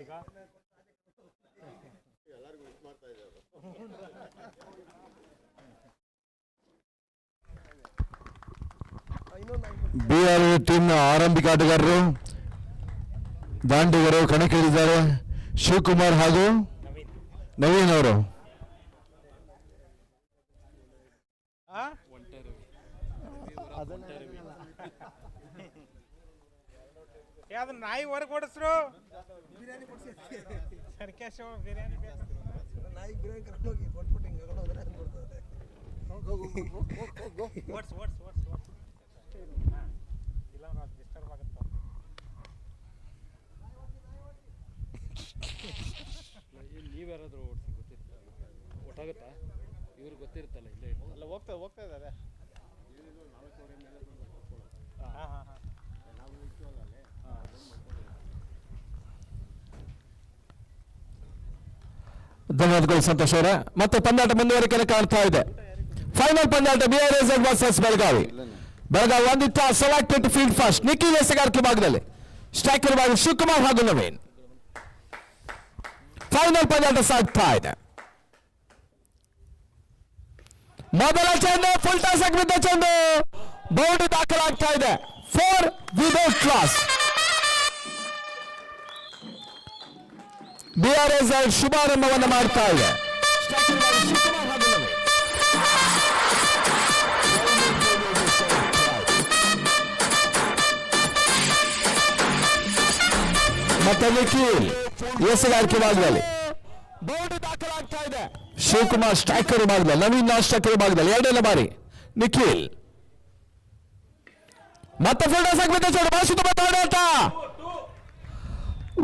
ಈಗ ಬಿಆರ್ ಟೀಮ್ನ ಆರಂಭಿಕ ಆಟಗಾರರು ದಾಂಡಿಗರು ಕಣಕ್ಕಿಳಿದಿದ್ದಾರೆ. ಶಿವಕುಮಾರ್ ಹಾಗೂ ನವೀನ್ ಅವರು. ಯಾವ್ದು ನಾಯಿ ಹೊರಗೆ ಓಡಿಸ್ರು ಸರ್ಕೇಶ್ ಬಿರಿಯಾನಿ ನಾಯಿ ಬಿರಿಯಾನಿ ಕರ್ಕೊಂಡು ಹೋಗಿ ಕೊಟ್ಬಿಟ್ಟು ಹಿಂಗೆ ಹೋದ್ರೆ ಓಡ್ಸ್ ಓಡ್ಸ್ ಓಡ್ಸ್ ಓಡ್ಸ್ ಇಲ್ಲ ಅದು ಡಿಸ್ಟರ್ಬ್ ಆಗುತ್ತೆ. ನೀವ್ಯಾರಾದ್ರೂ ಓಡಿಸಿ ಗೊತ್ತಿರ್ತಾರೆ ಒಟ್ಟಾಗುತ್ತಾ ಇವ್ರಿಗೆ ಗೊತ್ತಿರುತ್ತಲ್ಲ ಇಲ್ಲೇ ಅಲ್ಲ ಹೋಗ್ತಾ ಇದ್ದಾರೆ. ಹಾಂ ಹಾಂ ಹಾಂ ಧನ್ಯವಾದಗಳು ಸಂತೋಷ್ ಅವರೇ. ಮತ್ತೆ ಪಂದ್ಯಾಟ ಮುಂದುವರಿಕೆ ಕಾಣ್ತಾ ಇದೆ. ಫೈನಲ್ ಪಂದ್ಯಾಟ BRZ ವರ್ಸಸ್ ಬೆಳಗಾವಿ. ಬೆಳಗಾವಿ ಒಂದಿಟ್ಟ ಸೆಲೆಕ್ಟೆಡ್ ಫೀಲ್ಡ್ ಫಸ್ಟ್ ನಿಖಿಲ್ ಎಸೆಗಾರಿಕೆ ಭಾಗದಲ್ಲಿ ಸ್ಟ್ರೈಕರ್ ಭಾಗ ಶಿವಕುಮಾರ್ ಹಾಗೂ ನವೀನ್. ಫೈನಲ್ ಪಂದ್ಯಾಟ ಸಾಗ್ತಾ ಇದೆ. ಮೊದಲ ಚೆಂಡು ಫುಲ್ ಟಾಸ್ ಬಿದ್ದ ಚೆಂಡು ಬೌಂಡ್ರಿ ದಾಖಲಾಗ್ತಾ ಇದೆ. 4 ವಿದೌಟ್ ಕ್ಲಾಸ್. BRZ ಶುಭಾರಂಭವನ್ನು ಮಾಡ್ತಾ ಇದೆ. ಮತ್ತೆ ನಿಖಿಲ್ ಎಸೆಗಾರಿಕೆ ಭಾಗದಲ್ಲಿ ಬೌಂಡ್ರಿ ದಾಖಲಾಗ್ತಾ ಇದೆ. ಶಿವಕುಮಾರ್ ಸ್ಟ್ರೈಕರ್ ಭಾಗದಲ್ಲಿ, ನವೀನ್ ಸ್ಟ್ರೈಕರ್ ಭಾಗದಲ್ಲಿ ಎರಡನೇ ಬಾರಿ ನಿಖಿಲ್ ಮತ್ತೆ ಫುಲ್ ಟಾಸ್ ಆಟ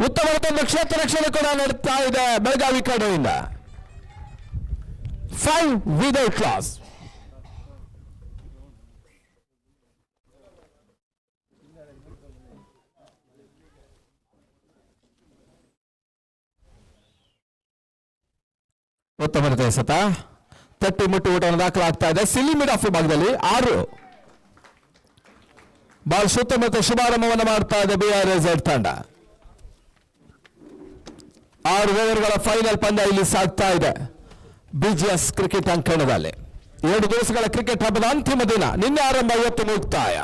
ಉತ್ತಮ ಕ್ಷೇತ್ರ ರಕ್ಷಣೆ ಕೂಡ ನಡೆಸ್ತಾ ಇದೆ ಬೆಳಗಾವಿ ಕಡೆಯಿಂದ. 5 ವಿದೌಟ್ ಕ್ಲಾಸ್. ಉತ್ತಮ ಎಸೆತ ತಟ್ಟಿ ಮುಟ್ಟಿ ಊಟವನ್ನು ದಾಖಲಾಗ್ತಾ ಇದೆ. ಸಿಲ್ಲಿ ಮಿಡ್ ಆಫ್ ಭಾಗದಲ್ಲಿ 6 ಬಾಲ್ ಸುತ್ತಮುತ್ತ ಶುಭಾರಂಭವನ್ನು ಮಾಡ್ತಾ ಇದೆ BRZ ತಂಡ. 6 ಓವರ್ಗಳ ಫೈನಲ್ ಪಂದ್ಯ ಇಲ್ಲಿ ಸಾಗ್ತಾ ಇದೆ BGS ಕ್ರಿಕೆಟ್ ಅಂಕಣದಲ್ಲಿ. 2 ದಿವಸಗಳ ಕ್ರಿಕೆಟ್ ಹಬ್ಬದ ಅಂತಿಮ ದಿನ. ನಿನ್ನೆ ಆರಂಭ, ಇವತ್ತು ಮುಕ್ತಾಯ.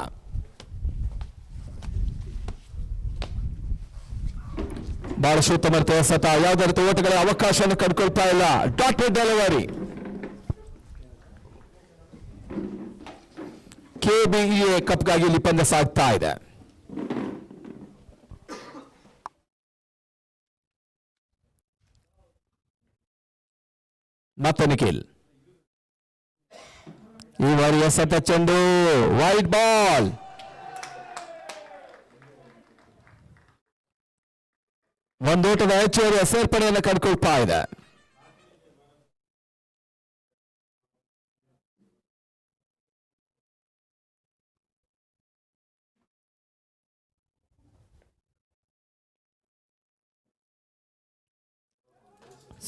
ಬಹಳ ಸುತ್ತಮುತ್ತ ಎಸೆತ, ಯಾವುದೇ ರೀತಿ ಓಟಗಳ ಅವಕಾಶವನ್ನು ಕಂಡುಕೊಳ್ತಾ ಇಲ್ಲ. Dotted delivery. KBEA ಕಪ್ಗಾಗಿ ಇಲ್ಲಿ ಪಂದ್ಯ ಸಾಗ್ತಾ ಇದೆ. ಮತ್ತೆ ನಿಖಿಲ್ ಈ ಬಾರಿ ಎಸೆತ ಚೆಂಡು ವೈಡ್ ಬಾಲ್. ಒಂದೋಟದ ಹೆಚ್ಚುವರಿಯ ಸೇರ್ಪಡೆಯನ್ನು ಕಂಡುಕೊಳ್ತಾ ಇದೆ.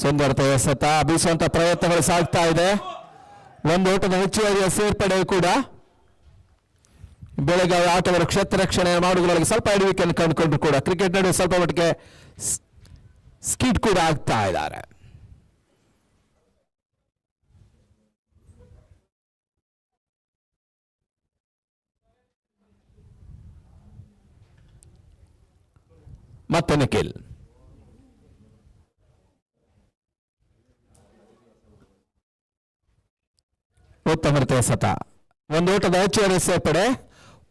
ಸುಂದರತೆ ಎಸೆತ, ಬೀಸುವಂತ ಪ್ರಯತ್ನಗಳು ಸಾಗ್ತಾ ಇದೆ. ಒಂದು ಓಟದ ಹೆಚ್ಚುವರಿಯ ಸೇರ್ಪಡೆ ಕೂಡ ಬೆಳಗಾವಿ ಆಟಗಾರರು ಕ್ಷೇತ್ರ ರಕ್ಷಣೆ ಮಾಡುವುದರೊಳಗೆ ಸ್ವಲ್ಪ ಎಡವಿಕೆಯನ್ನು ಕಂಡುಕೊಂಡ್ರು ಕೂಡ ಕ್ರಿಕೆಟ್ ನಡುವೆ ಸ್ವಲ್ಪ ಮಟ್ಟಿಗೆ ಸ್ಕಿಡ್ ಕೂಡ ಆಗ್ತಾ ಇದ್ದಾರೆ. ಮತ್ತೆ ನಿಖಿಲ್ ಉತ್ತಮ ಎಸೆತ, ಒಂದು ಓಟದ ಹೆಚ್ಚುವರಿ ಸೇರ್ಪಡೆ.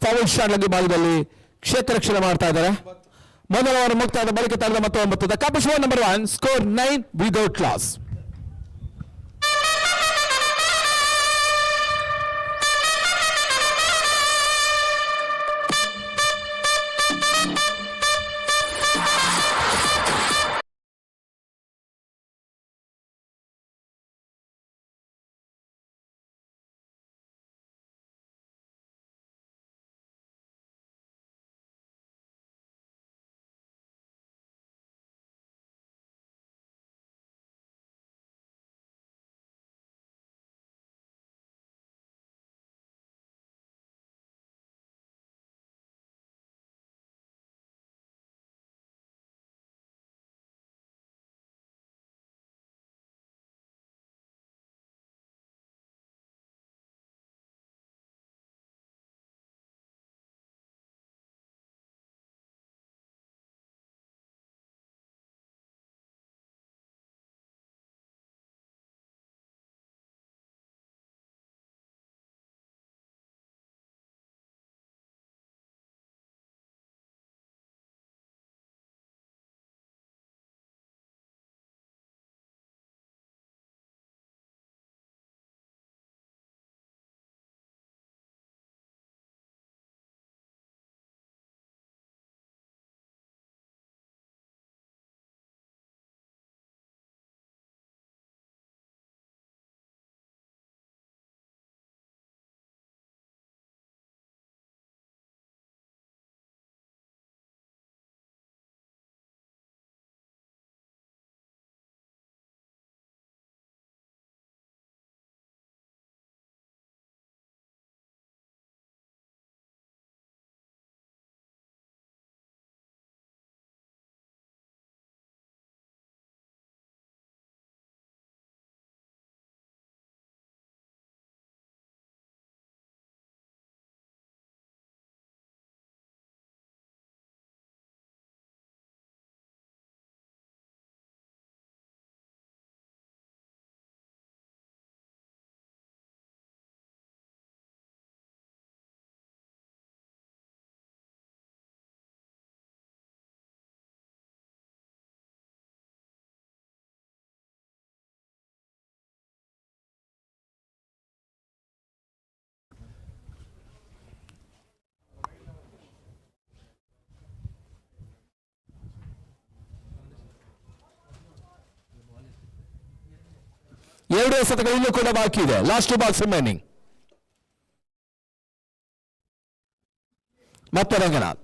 ಫೌಲ್ ಶಾಟ್ ಆಗಿ ಭಾಗದಲ್ಲಿ ಕ್ಷೇತ್ರ ರಕ್ಷಣೆ ಮಾಡ್ತಾ ಇದ್ದಾರೆ. ಮೊದಲ ಓವರ್ ಮುಕ್ತಾಯದ ಬಳಿಕ ತಂಡದ ಮತ್ತು 9 the cup number 1 score 9 without loss. 2 ಎಸೆತಗಳು ಇನ್ನೂ ಕೂಡ ಬಾಕಿ ಇದೆ. Last 2 balls remaining. ಮತ್ತೆ ರಂಗನಾಥ್.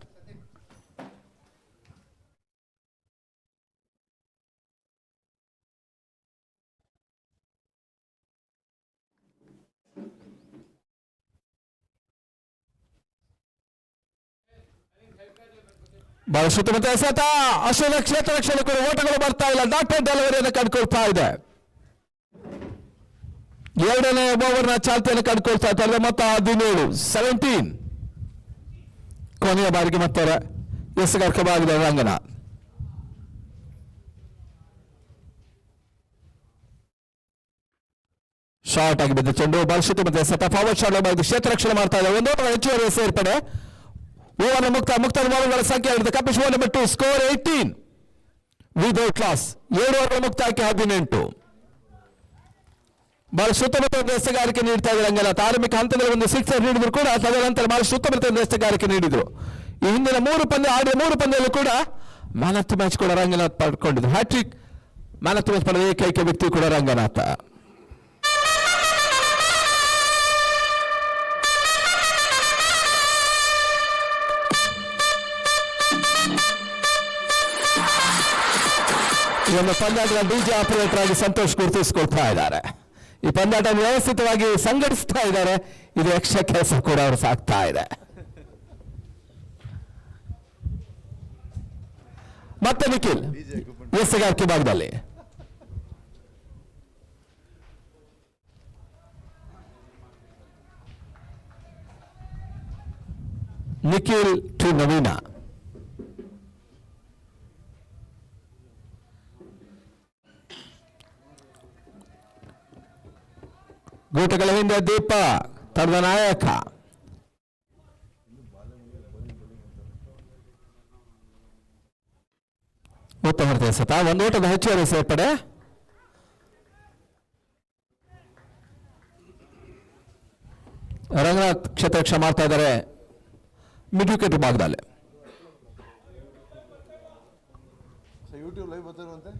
ಬಹಳ ಸುತ್ತಮುತ್ತ ಎಸೆತ. ಅಷ್ಟೊಂದು ಕ್ಷೇತ್ರ ರಕ್ಷಣೆ ಕೂಡ ಓಟಗಳು ಬರ್ತಾ ಇಲ್ಲ. ಡಾಕ್ಟರ್ ಡೆಲಿವರಿಯನ್ನು ಕಂಡುಕೊಳ್ತಾ ಇದೆ. 2ನೇ ಓವರ್ನ ಚಾಲ್ತಿಯನ್ನು ಕಂಡುಕೊಳ್ತಾ ಇದ್ದಾರೆ. ಮೊತ್ತ 17. ಕೊನೆಯ ಬಾರಿಗೆ ಮತ್ತೆ ಎಸೆಗಾರಿಕೆವಾಗಿದೆ ರಂಗನಾಥ್. ಶಾರ್ಟ್ ಆಗಿ ಬಿದ್ದ ಚೆಂಡು. ಬಹಳ ಸುತ್ತಮುತ್ತ ಎಸೆತ. ಫಾರ್ವರ್ಡ್ ಶಾಟ್ ಮಾಡಿದ್ದು ಕ್ಷೇತ್ರ ರಕ್ಷಣೆ ಮಾಡ್ತಾ ಇದೆ. 1 ಓವರ್ ಹೆಚ್ಚುವರಿ ಸೇರ್ಪಡೆ. ಓವರ್ನ ಮುಕ್ತ ಬಾಲ್ಗಳ ಸಂಖ್ಯೆ ಹಿಡಿದು Kapish over number 2 score 18 without loss. 7 over ಮುಕ್ತಾಯಕ್ಕೆ 18. ಬಹಳ ಸುತ್ತಮುತ್ತ ಎಸೆಗಾರಿಕೆ ನೀಡ್ತಾ ಇದೆ ರಂಗನಾಥ್. ಆರಂಭಿಕ ಹಂತದಲ್ಲಿ ಒಂದು 6 ನೀಡಿದ್ರು ಕೂಡ ತದನಂತರ ಬಹಳ ಸುತ್ತಮುತ್ತ ಎಸೆಗಾರಿಕೆ ನೀಡಿದ್ರು. ಈ ಹಿಂದಿನ 3 ಪಂದ್ಯ ಆಡಿದ 3 ಪಂದ್ಯದಲ್ಲೂ ಕೂಡ ಮ್ಯಾನ್ ಆಫ್ ದ ಮ್ಯಾಚ್ ಕೂಡ ರಂಗನಾಥ್ ಪಡ್ಕೊಂಡಿದ್ರು. Hattrick man of the match ಪಡೆದ ಏಕೈಕ ವ್ಯಕ್ತಿ ಕೂಡ ರಂಗನಾಥ. ಈ ಒಂದು ಪಂದ್ಯಾಟದ ಡಿಜೆ ಆಪರೇಟರ್ ಆಗಿ ಸಂತೋಷ್ ಗುರುತಿಸಿಕೊಳ್ತಾ ಇದ್ದಾರೆ. ಈ ಪಂದ್ಯಾಟ ವ್ಯವಸ್ಥಿತವಾಗಿ ಸಂಘಟಿಸ್ತಾ ಇದ್ದಾರೆ. ಇದು ಯಕ್ಷ ಕೆಲಸ ಕೂಡ ಅವರು ಸಾಕ್ತಾ ಇದೆ. ಮತ್ತೆ ನಿಖಿಲ್ ಎಸೆಗಾರಿಕೆ ಭಾಗದಲ್ಲಿ. ನಿಖಿಲ್ ಟು ನವೀನ. ಗೂಟಗಳ ಹಿಂದೆ ದೀಪ ತಂಡದ ನಾಯಕ. ಉತ್ತಮ ಎಸೆತ. 1 ಓಟದ ಹೆಚ್ಚುವರಿ ಸೇರ್ಪಡೆ. ರಂಗನಾಥ್ ಕ್ಷೇತ್ರರಕ್ಷಣೆ ಮಾಡ್ತಾ ಇದ್ದಾರೆ ಮಿಡ್ ವಿಕೆಟ್ ಭಾಗದಲ್ಲಿ. ಯೂಟ್ಯೂಬ್ ಲೈವ್ ಬರ್ತಿರುವಂತೆ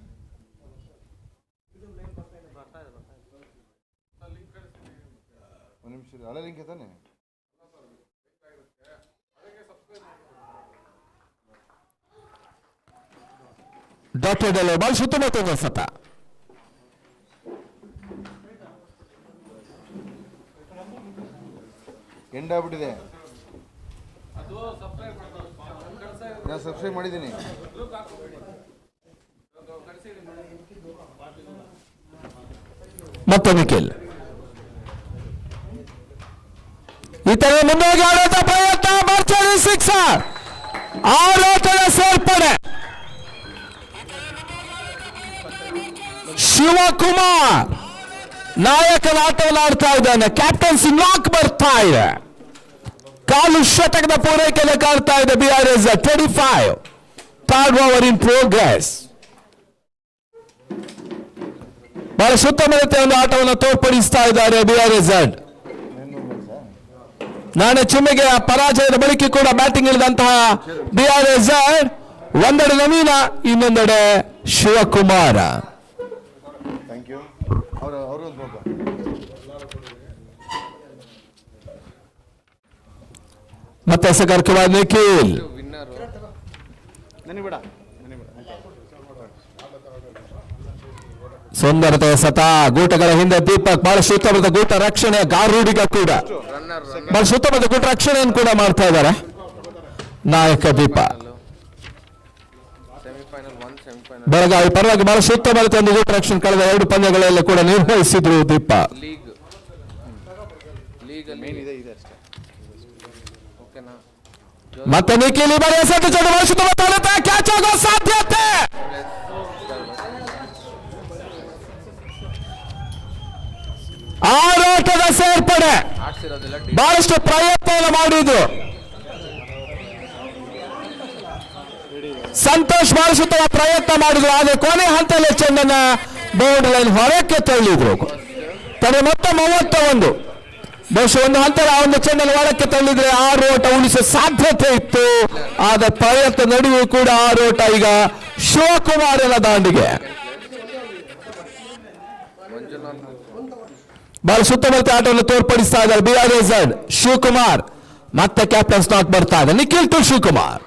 ಒಂದು ನಿಮಿಷ ಹಳೆ ಲಿಂಕ್ ತಾನೆ. ಡಾಕ್ಟರ್ ಡೆಲೋ ಬಾಲ್ ಸುತ್ತಮುತ್ತ ಎಸೆತ. ಎಂಡ್ ಆಗ್ಬಿಟ್ಟಿದೆ. ನಾನು ಸಬ್ಸ್ಕ್ರೈಬ್ ಮಾಡಿದ್ದೀನಿ. ಮತ್ತೆ ನಿಖಿಲ್ ಈ ತರ ಮುಂದೋಗಿ ಆಡುವಂತ ಪ್ರಯತ್ನ. ಭರ್ಜರಿ 6. 6 ಓಟದ ಸೇರ್ಪಡೆ. ಶಿವಕುಮಾರ್ ನಾಯಕನ ಆಟವನ್ನು ಆಡ್ತಾ ಇದ್ದಾನೆ. ಕ್ಯಾಪ್ಟನ್ಸಿ ನಾಕ್ ಬರ್ತಾ ಇದೆ. ಕಾಲು ಶತಕದ ಪೂರೈಕೆಯನ್ನು ಕಾಡ್ತಾ ಇದೆ BRZ 25. 3rd over in progress. ಬಹಳ ಸುತ್ತಮುತ್ತ ಒಂದು ಆಟವನ್ನು ತೋರ್ಪಡಿಸ್ತಾ ಇದ್ದಾರೆ BRZ. ನಾಳೆ ಚಿಮ್ಮೆಗೆ ಪರಾಜಯದ ಬಳಿಕ ಕೂಡ ಬ್ಯಾಟಿಂಗ್ ಇಳಿದಂತಹ BRZ ಒಂದೆಡೆ ನವೀನ, ಇನ್ನೊಂದೆಡೆ ಶಿವಕುಮಾರ. Thank you. ಅವರು ಒಂದು ಮತ್ತೆ ಎಸೆಗಾರಿಕೆವಾದ ನಿಖಿಲ್. ಸುಂದರತೆ ಎಸೆತ. ಗೂಟಗಳ ಹಿಂದೆ ದೀಪಕ್. ಬಹಳ ಸುತ್ತಮುತ್ತ ಗೂಟ ರಕ್ಷಣೆ. ಗಾರೂಡಿಗ ಕೂಡ ಬಹಳ ಸುತ್ತಮುತ್ತ ಗೂಟ ರಕ್ಷಣೆಯನ್ನು ಕೂಡ ಮಾಡ್ತಾ ಇದ್ದಾರೆ ನಾಯಕ ದೀಪ. ಬೆಳಗಾವಿ ಪರವಾಗಿ ಬಹಳ ಸುತ್ತಮುತ್ತ ಒಂದು ಗೂಟ ರಕ್ಷಣೆ ಕಳೆದ 2 ಪಂದ್ಯಗಳಲ್ಲಿ ಕೂಡ ನಿರ್ವಹಿಸಿದ್ರು ದೀಪ. ಮತ್ತೆ ನಿಖಿಲ್ ಬಾರಿ ಎಸೆತ ಚೆಂಡು ಬಹಳ ಸುತ್ತಮುತ್ತ ಕ್ಯಾಚ್ ಆಗೋ ಸಾಧ್ಯತೆ. ಆರೋಟದ ಸೇರ್ಪಡೆ. ಬಹಳಷ್ಟು ಪ್ರಯತ್ನವನ್ನು ಮಾಡಿದ್ರು ಸಂತೋಷ್. ಬಹಳ ಸುತ್ತ ಪ್ರಯತ್ನ ಮಾಡಿದ್ರು. ಆದರೆ ಕೊನೆ ಹಂತದಲ್ಲಿ ಚೆಂಡನ್ನ ಬೌಂಡರಿ ಲೈನ್ ಹೊರಕ್ಕೆ ತಳ್ಳಿದ್ರು. ತಡೆ ಮೊತ್ತ 31. ಬಹುಶಃ ಒಂದು ಹಂತದ ಆ ಒಂದು ಚೆಂಡನ್ನು ಒಳಕ್ಕೆ ತಳ್ಳಿದ್ರೆ 6 ಓಟ ಉಳಿಸುವ ಸಾಧ್ಯತೆ ಇತ್ತು. ಆದ ಪ್ರಯತ್ನ ನಡುವೆ ಕೂಡ 6 ಓಟ ಈಗ ಶಿವಕುಮಾರನ ದಾಂಡಿಗೆ. ಬಹಳ ಸುತ್ತಮುತ್ತ ಆಟವನ್ನು ತೋರ್ಪಡಿಸ್ತಾ ಇದ್ದಾರೆ BRZ ಶಿವಕುಮಾರ್. ಮತ್ತೆ ಕ್ಯಾಪ್ಟನ್ ಸ್ಟಾಕ್ ಬರ್ತಾ ಇದೆ, ನಿಖಿಲ್ ಟು ಶಿವಕುಮಾರ್.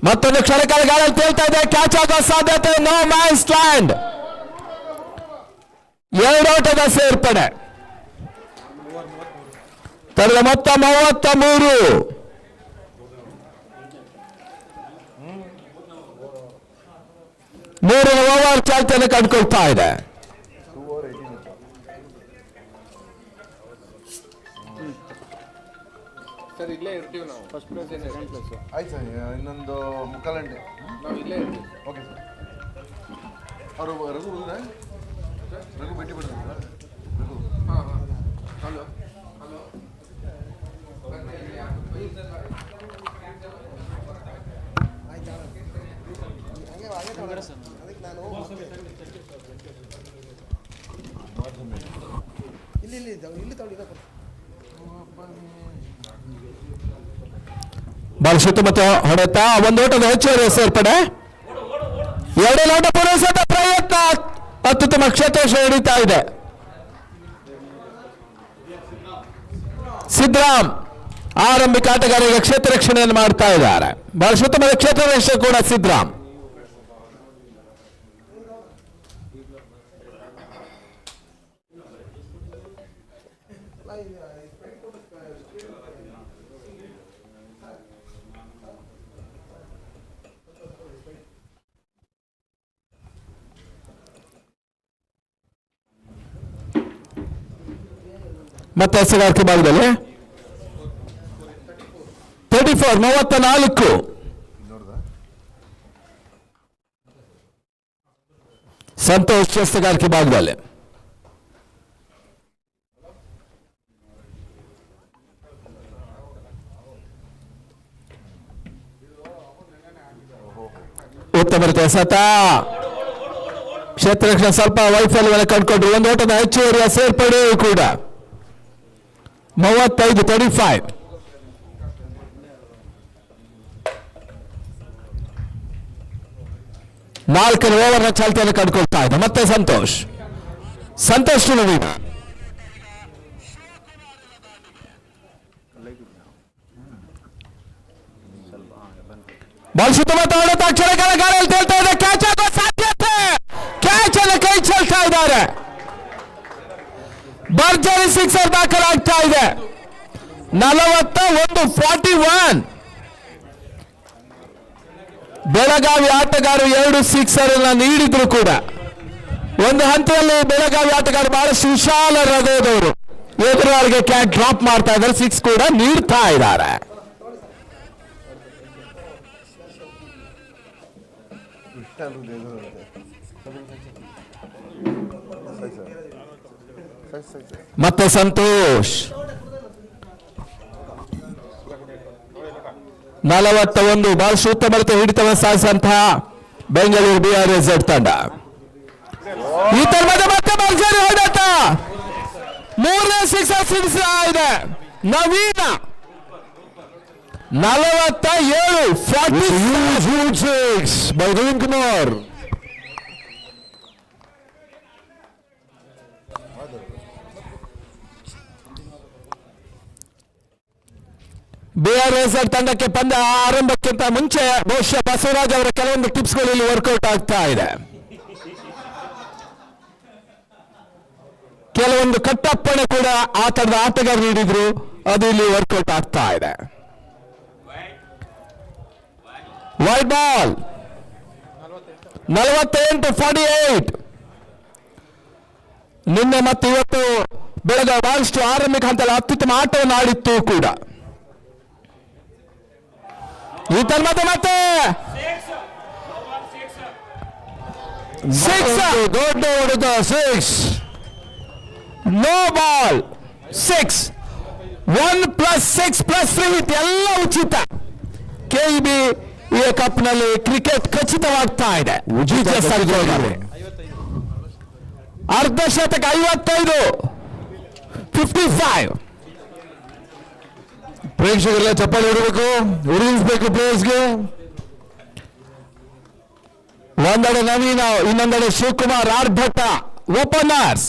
ಮತ್ತೊಂದು ಕ್ಷಣಕಾಲ ಗಾಳಿಯಲ್ಲಿ ತೇಲ್ತಾ ಇದೆ, ಕ್ಯಾಚ್ ಆಗೋ ಸಾಧ್ಯತೆ, ನೋ ಮ್ಯಾನ್ಸ್ ಲ್ಯಾಂಡ್. ಎರಡೋಟದ ಸೇರ್ಪಡೆ, ತಡೆದ ಮೊತ್ತ 33. 3 ಓವರ್ ಚಾಲ್ತಿಯನ್ನು ಕಂಡುಕೊಳ್ತಾ ಇದೆ. ಸರ್ ಇಲ್ಲೇ ಇರ್ತೀವಿ ನಾವು, ಫಸ್ಟ್ ಪ್ಲೇಸ್ ಏನು ಸೆಕೆಂಡ್ ಪ್ಲೇಸು. ಆಯ್ತು ಸರ್, ಇನ್ನೊಂದು ಮುಕ್ಕಾಲು ಗಂಟೆ ನಾವು ಇಲ್ಲೇ ಇರ್ತೀವಿ. Okay sir. ಅವರು ರಘು ಬಂದ್ರೆ ರಘು ಭೇಟಿ ಬಿಡ್ತಾರೆ ರಘು. ಹಾಂ ಹಾಂ ಹಲೋ ಹಲೋ. ಬಹಳ ಸುತ್ತಮುತ್ತ ಹೊಡೆತ, ಒಂದು ಓಟದ ಹೆಚ್ಚುವರಿ ಸೇರ್ಪಡೆ, 2 ಲೋಟ ಪೂರೈಸಿದ ಪ್ರಯತ್ನ, ಅತ್ಯುತ್ತಮ ಕ್ಷೇತ್ರ ಹಿಡಿತಾ ಇದೆ. ಸಿದ್ದರಾಮ್ ಆರಂಭಿಕ ಆಟಗಾರರಿಗೆ ಕ್ಷೇತ್ರ ರಕ್ಷಣೆಯನ್ನು ಮಾಡ್ತಾ ಇದ್ದಾರೆ. ಬಹಳ ಸುತ್ತಮುತ್ತ ಕ್ಷೇತ್ರ ರಕ್ಷಣೆ ಕೂಡ ಸಿದ್ದರಾಮ್. ಮತ್ತೆ ಎಸೆಗಾರಿಕೆ ಭಾಗದಲ್ಲಿ 34 ನೋಡ್ದ ಸಂತೋಷ್ ಎಸೆಗಾರಿಕೆ ಭಾಗದಲ್ಲಿ. ಉತ್ತಮ ರೀತಿಯ ಎಸೆತ, ಕ್ಷೇತ್ರ ರಕ್ಷಣೆ ಸ್ವಲ್ಪ ವೈಫಲ್ಯವನ್ನು ಕಂಡುಕೊಂಡ್ರು. ಒಂದು ಓಟದ ಹೆಚ್ಚುವರಿಯ ಸೇರ್ಪಡೆ ಕೂಡ 35. 4 ಓವರ್ನ ಚಾಲ್ತಿಯನ್ನು ಕಂಡುಕೊಳ್ತಾ ಇದೆ. ಮತ್ತೆ ಸಂತೋಷ್ ನವೀನ. ಬಾಲ್ ಸುತ್ತಮುತ್ತ ಹೊಡೆತ, ಕ್ಷಣಕಾಲ ಗಾಳಿಯಲ್ಲಿ ತೇಲ್ತಾ ಇದೆ, ಕ್ಯಾಚ್ ಆಗುವ ಸಾಧ್ಯತೆ, ಕ್ಯಾಚ್ ಅನ್ನು ಕೈ ಚೆಲ್ತಾ ಇದ್ದಾರೆ. ಭರ್ಜರಿ ಸಿಕ್ಸರ್ ದಾಖಲಾಗ್ತಾ ಇದೆ. 41. ಬೆಳಗಾವಿ ಆಟಗಾರರು 2 ಸಿಕ್ಸರ್ ನೀಡಿದ್ರು ಕೂಡ ಒಂದು ಹಂತದಲ್ಲಿ ಬೆಳಗಾವಿ ಆಟಗಾರರು ಬಹಳಷ್ಟು ವಿಶಾಲ ಹೃದಯದವರು ಎದುರಾಳಿಗೆ ಕ್ಯಾಚ್ ಡ್ರಾಪ್ ಮಾಡ್ತಾ ಇದ್ದಾರೆ, 6 ಕೂಡ ನೀಡ್ತಾ ಇದ್ದಾರೆ. ಮತ್ತೆ ಸಂತೋಷ್ 41. ಬಹಳ ಉತ್ತಮ ಹಿಡಿತವನ್ನು ಸಾಧಿಸಿದಂತಹ ಬೆಂಗಳೂರು BRZ ತಂಡ. ಈ ತರಹದ ಮತ್ತೆ ಭರ್ಜರಿ ಹೊಡೆತ, 3ನೇ ಸಿಕ್ಸರ್ ಸಿಡಿಸ್ತಾ ಇದೆ ನವೀನ. 47. 46 by Naveen Kumar. BRZ ತಂಡಕ್ಕೆ ಪಂದ್ಯ ಆರಂಭಕ್ಕಿಂತ ಮುಂಚೆ ಬಹುಶಃ ಬಸವರಾಜ್ ಅವರ ಕೆಲವೊಂದು ಟಿಪ್ಸ್ಗಳು ಇಲ್ಲಿ ವರ್ಕೌಟ್ ಆಗ್ತಾ ಇದೆ. ಕೆಲವೊಂದು ಕಟ್ಟಪ್ಪಣೆ ಕೂಡ ಆ ತರದ ಆಟಗಾರರು ನೀಡಿದ್ರು, ಅದು ಇಲ್ಲಿ ವರ್ಕೌಟ್ ಆಗ್ತಾ ಇದೆ. Wide ball 48. ನಿನ್ನೆ ಮತ್ತು ಇವತ್ತು ಬೆಳಗಾವಿ ಬಹಳಷ್ಟು ಆರಂಭಿಕ ಹಂತದಲ್ಲಿ ಅತ್ಯುತ್ತಮ ಆಟವನ್ನು ಆಡಿತ್ತು ಕೂಡ. ಈ ತರ ಮತ್ತೆ 6 ದೊಡ್ಡ ಹೊಡೆದ 6. No ball 6. 1 + 6 + 3 ಎಲ್ಲ ಉಚಿತ. KEB ಈ ಕಪ್ನಲ್ಲಿ ಕ್ರಿಕೆಟ್ ಖಚಿತವಾಗ್ತಾ ಇದೆ. ಅರ್ಧ ಶತಕ 55. 55. ಪ್ರೇಕ್ಷಕರೆಲ್ಲ ಚಪ್ಪಾಳೆ ಹೊಡಬೇಕು, ಉರಿಸಬೇಕು ಪ್ಲೇಯರ್ಸ್ಗೆ. ಒಂದೆಡೆ ನವೀನ, ಇನ್ನೊಂದೆಡೆ ಶಿವಕುಮಾರ್, ಆರ್ಭಟ ಓಪನರ್ಸ್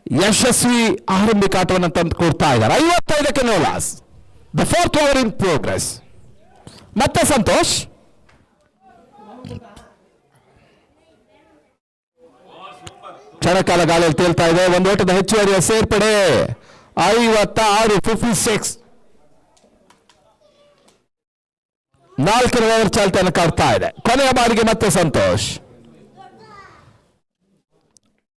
ಯಶಸ್ವಿ ಆರಂಭಿಕ ಆಟವನ್ನು ತಂದು ಕೊಡ್ತಾ ಇದ್ದಾರೆ. 55ಕ್ಕೆ no loss. The 4th over in progress. ಮತ್ತೆ ಸಂತೋಷ್, ಕ್ಷಣಕಾಲ ಗಾಳಿಯಲ್ಲಿ ತೇಲ್ತಾ ಇದೆ. ಒಂದು ಓಟದ ಹೆಚ್ಚುವರಿಯ ಸೇರ್ಪಡೆ 56. 4ನೇ ಓವರ್ ಚಾಲ್ತಿಯನ್ನು ಕಾಡ್ತಾ ಇದೆ. ಕೊನೆಯ ಬಾರಿಗೆ ಮತ್ತೆ ಸಂತೋಷ್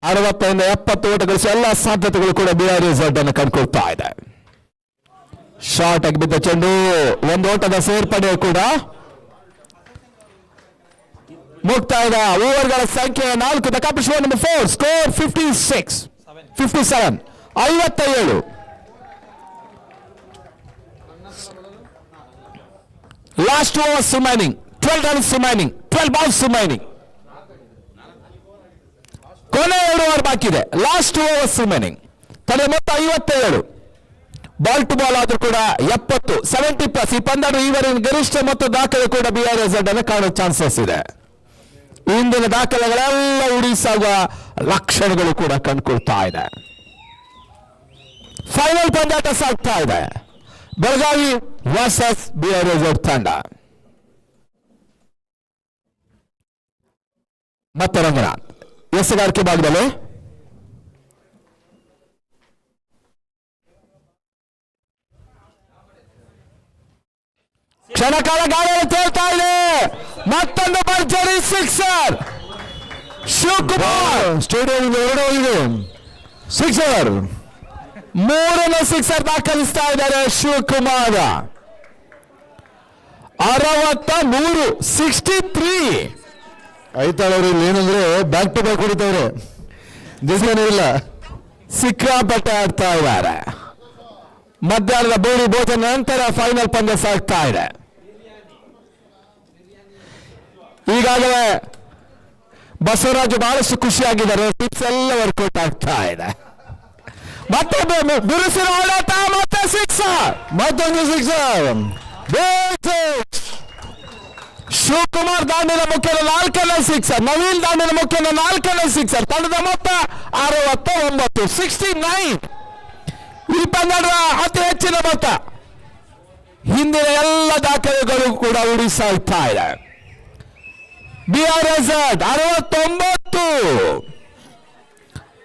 60 70 ಓಟ ಗಳಿಸಿ ಎಲ್ಲ ಸಾಧ್ಯತೆಗಳು ಕೂಡ BRZ ಅನ್ನು ಕಂಡುಕೊಳ್ತಾ ಇದೆ. ಶಾರ್ಟ್ ಆಗಿ ಬಿದ್ದ ಚೆಂಡು, ಒಂದು ಓಟದ ಸೇರ್ಪಡೆ ಕೂಡ ಮುಕ್ತಾಯದ ಓವರ್ಗಳ ಸಂಖ್ಯೆ 4. The competition number 4, score 57. 57. Last overs remaining, 12 runs remaining, 12 balls remaining. ಕೊನೆ 2 ಓವರ್ ಬಾಕಿ ಇದೆ. Last overs remaining. ತನ್ನ ಮೊತ್ತ 57. ಬಾಲ್ ಟು ಬಾಲ್ ಆದ್ರೂ ಕೂಡ 70, 70+. ಈ ಪಂದ್ಯ ಈವರೆಗಿನ ಗರಿಷ್ಠ ಮೊತ್ತ ದಾಖಲೆ ಕೂಡ BRZ ಅನ್ನು ಕಾಣುವ ಚಾನ್ಸಸ್ ಇದೆ. ಇಂದಿನ ದಾಖಲೆಗಳೆಲ್ಲ ಉಡಿಸಾಗುವ ಲಕ್ಷಣಗಳು ಕೂಡ ಕಂಡುಕೊಳ್ತಾ ಇದೆ. ಫೈನಲ್ ಪಂದ್ಯಾಟ ಸಾಗ್ತಾ ಇದೆ. ಬೆಳಗಾವಿ ವರ್ಸಸ್ BRZ ತಂಡ. ಮತ್ತೆ ರಂಗನಾಥ್ ಎಸೆಗಾರಿಕೆ ಭಾಗದಲ್ಲಿ ಕ್ಷಣಕಾಲ ಗಾಳಿಯಲ್ಲಿ ತೇಲ್ತಾ ಇದೆ. ಮತ್ತೊಂದು ಭರ್ಜರಿ ಸಿಕ್ಸರ್. ಶಿವಕುಮಾರ್ ಸ್ಟೇಡಿಯಂ ಇದೆ. ಸಿಕ್ಸರ್, 3ನೇ ಸಿಕ್ಸರ್ ದಾಖಲಿಸ್ತಾ ಇದ್ದಾರೆ ಶಿವಕುಮಾರ್. 63, 63. ಐತಾಳವ್ರು ಇಲ್ಲಿ ಏನಂದ್ರೆ ಬ್ಯಾಕ್ ಟು ಬ್ಯಾಕ್ ಹೊಡಿತವ್ರೆ, ದಿಸೇನಿಲ್ಲ. ಸಿಕ್ಕಾಪಟ್ಟೆ ಆಡ್ತಾ ಇದ್ದಾರೆ. ಮಧ್ಯಾಹ್ನದ ಬೋರಿ ಭೋಜನ ನಂತರ ಫೈನಲ್ ಪಂದ್ಯ ಸಾಗ್ತಾ ಇದೆ. ಈಗಾಗಲೇ ಬಸವರಾಜು ಬಹಳಷ್ಟು ಖುಷಿಯಾಗಿದ್ದಾರೆ. ಟಿಪ್ಸ್ ಎಲ್ಲ ವರ್ಕೌಟ್ ಆಗ್ತಾ ಇದೆ. ಮತ್ತೆ ಬಿರುಸಿನ ಓಡಾಟ, ಮತ್ತೆ ಸಿಕ್ಸರ್, ಮತ್ತೊಂದು ಸಿಕ್ಸರ್. ಶಿವಕುಮಾರ್ ದಾಂಡಿನ ಮುಖ್ಯನ 4ನೇ ಸಿಕ್ಸರ್, ನವೀನ್ ದಾಂಡಿನ ಮುಖ್ಯನ 4ನೇ ಸಿಕ್ಸರ್. ತಂಡದ ಮೊತ್ತ 69, 69. ಈ ಪಂದ್ಯದ ಅತಿ ಹೆಚ್ಚಿನ ಮೊತ್ತ. ಹಿಂದಿನ ಎಲ್ಲ ದಾಖಲೆಗಳು ಕೂಡ ಉಡಿಸಾಗ್ತಾ ಇದೆ. BRZ 69.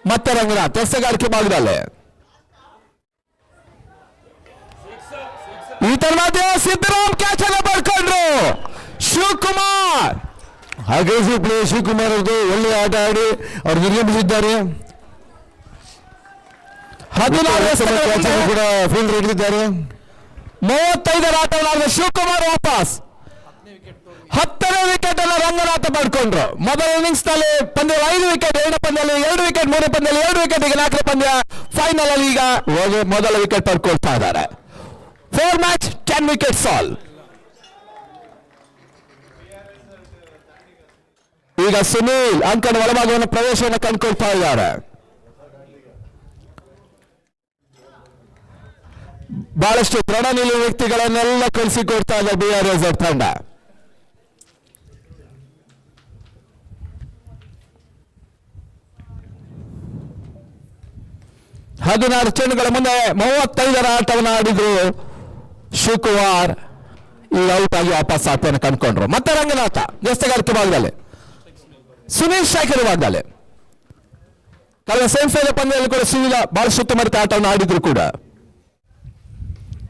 ಮತ್ತೆ ರಂಗನಾಥ್ ಎಸೆಗಾರಿಕೆ ಭಾಗದಲ್ಲಿ ಈತನ ಮಧ್ಯೆ ಸಿದ್ದರಾಮ್ ಕ್ಯಾಚ್ ಅನ್ನು ಪಡ್ಕೊಂಡ್ರು. Shivakumar aggressive play. ಶಿವಕುಮಾರ್ ಅವ್ರದ್ದು ಒಳ್ಳೆ ಆಟ ಆಡಿ ಅವ್ರು ನಿರ್ಗಮಿಸಿದ್ದಾರೆ. 16 ಕೂಡ ಫೀಲ್ಡ್ ಹಿಡಿದಿದ್ದಾರೆ. 35 ಆಟವನ್ನು ಶಿವಕುಮಾರ್ ವಾಪಸ್ 10ನೇ ವಿಕೆಟ್ ಅನ್ನು ರಂಗನಾಥ ಪಡ್ಕೊಂಡ್ರು. ಮೊದಲ ಇನ್ನಿಂಗ್ಸ್ ನಲ್ಲಿ ಪಂದ್ಯ 5 ವಿಕೆಟ್, 2ನೇ ಪಂದ್ಯದಲ್ಲಿ 2 ವಿಕೆಟ್, 3ನೇ ಪಂದ್ಯದಲ್ಲಿ 2 ವಿಕೆಟ್. ಈಗ 4ನೇ ಪಂದ್ಯ ಫೈನಲ್ ಅಲ್ಲಿ ಈಗ ಮೊದಲ ವಿಕೆಟ್ ಪಡ್ಕೊಳ್ತಾ ಇದ್ದಾರೆ. 4 ಮ್ಯಾಚ್ 10 ವಿಕೆಟ್ಸ್ ಆಲ್. ಈಗ ಸುನೀಲ್ ಅಂಕಣ ಒಳಭಾಗವನ್ನು ಪ್ರವೇಶವನ್ನು ಕಂಡುಕೊಳ್ತಾ ಇದ್ದಾರೆ. ಬಹಳಷ್ಟು ದೃಢ ನಿಲುವು ವ್ಯಕ್ತಿಗಳನ್ನೆಲ್ಲ ಕಳಿಸಿಕೊಡ್ತಾ ಇದೆ BRZ ತಂಡ. ಹದಿನಾರು ಚೆಂಡುಗಳ ಮುಂದೆ 35 ಆಟವನ್ನು ಆಡಿದ್ರು ಶಿವಕುಮಾರ್. ಈಗ ಔಟ್ ಆಗಿ ವಾಪಸ್ ಆಟವನ್ನು ಕಂಡುಕೊಂಡ್ರು. ಮತ್ತೆ ರಂಗನಾಥ ಎಸೆಗಾರಿಕೆ ಭಾಗದಲ್ಲಿ, ಸುನೀಲ್ ಶೇಖರ್ ಭಾಗದಲ್ಲಿ. ಕಳೆದ ಸೆಮಿಫೈನಲ್ ಪಂದ್ಯದಲ್ಲಿ ಕೂಡ ಸುನೀಲ ಬಹಳ ಸುತ್ತಮುತ್ತ ಆಟವನ್ನು ಆಡಿದ್ರು ಕೂಡ.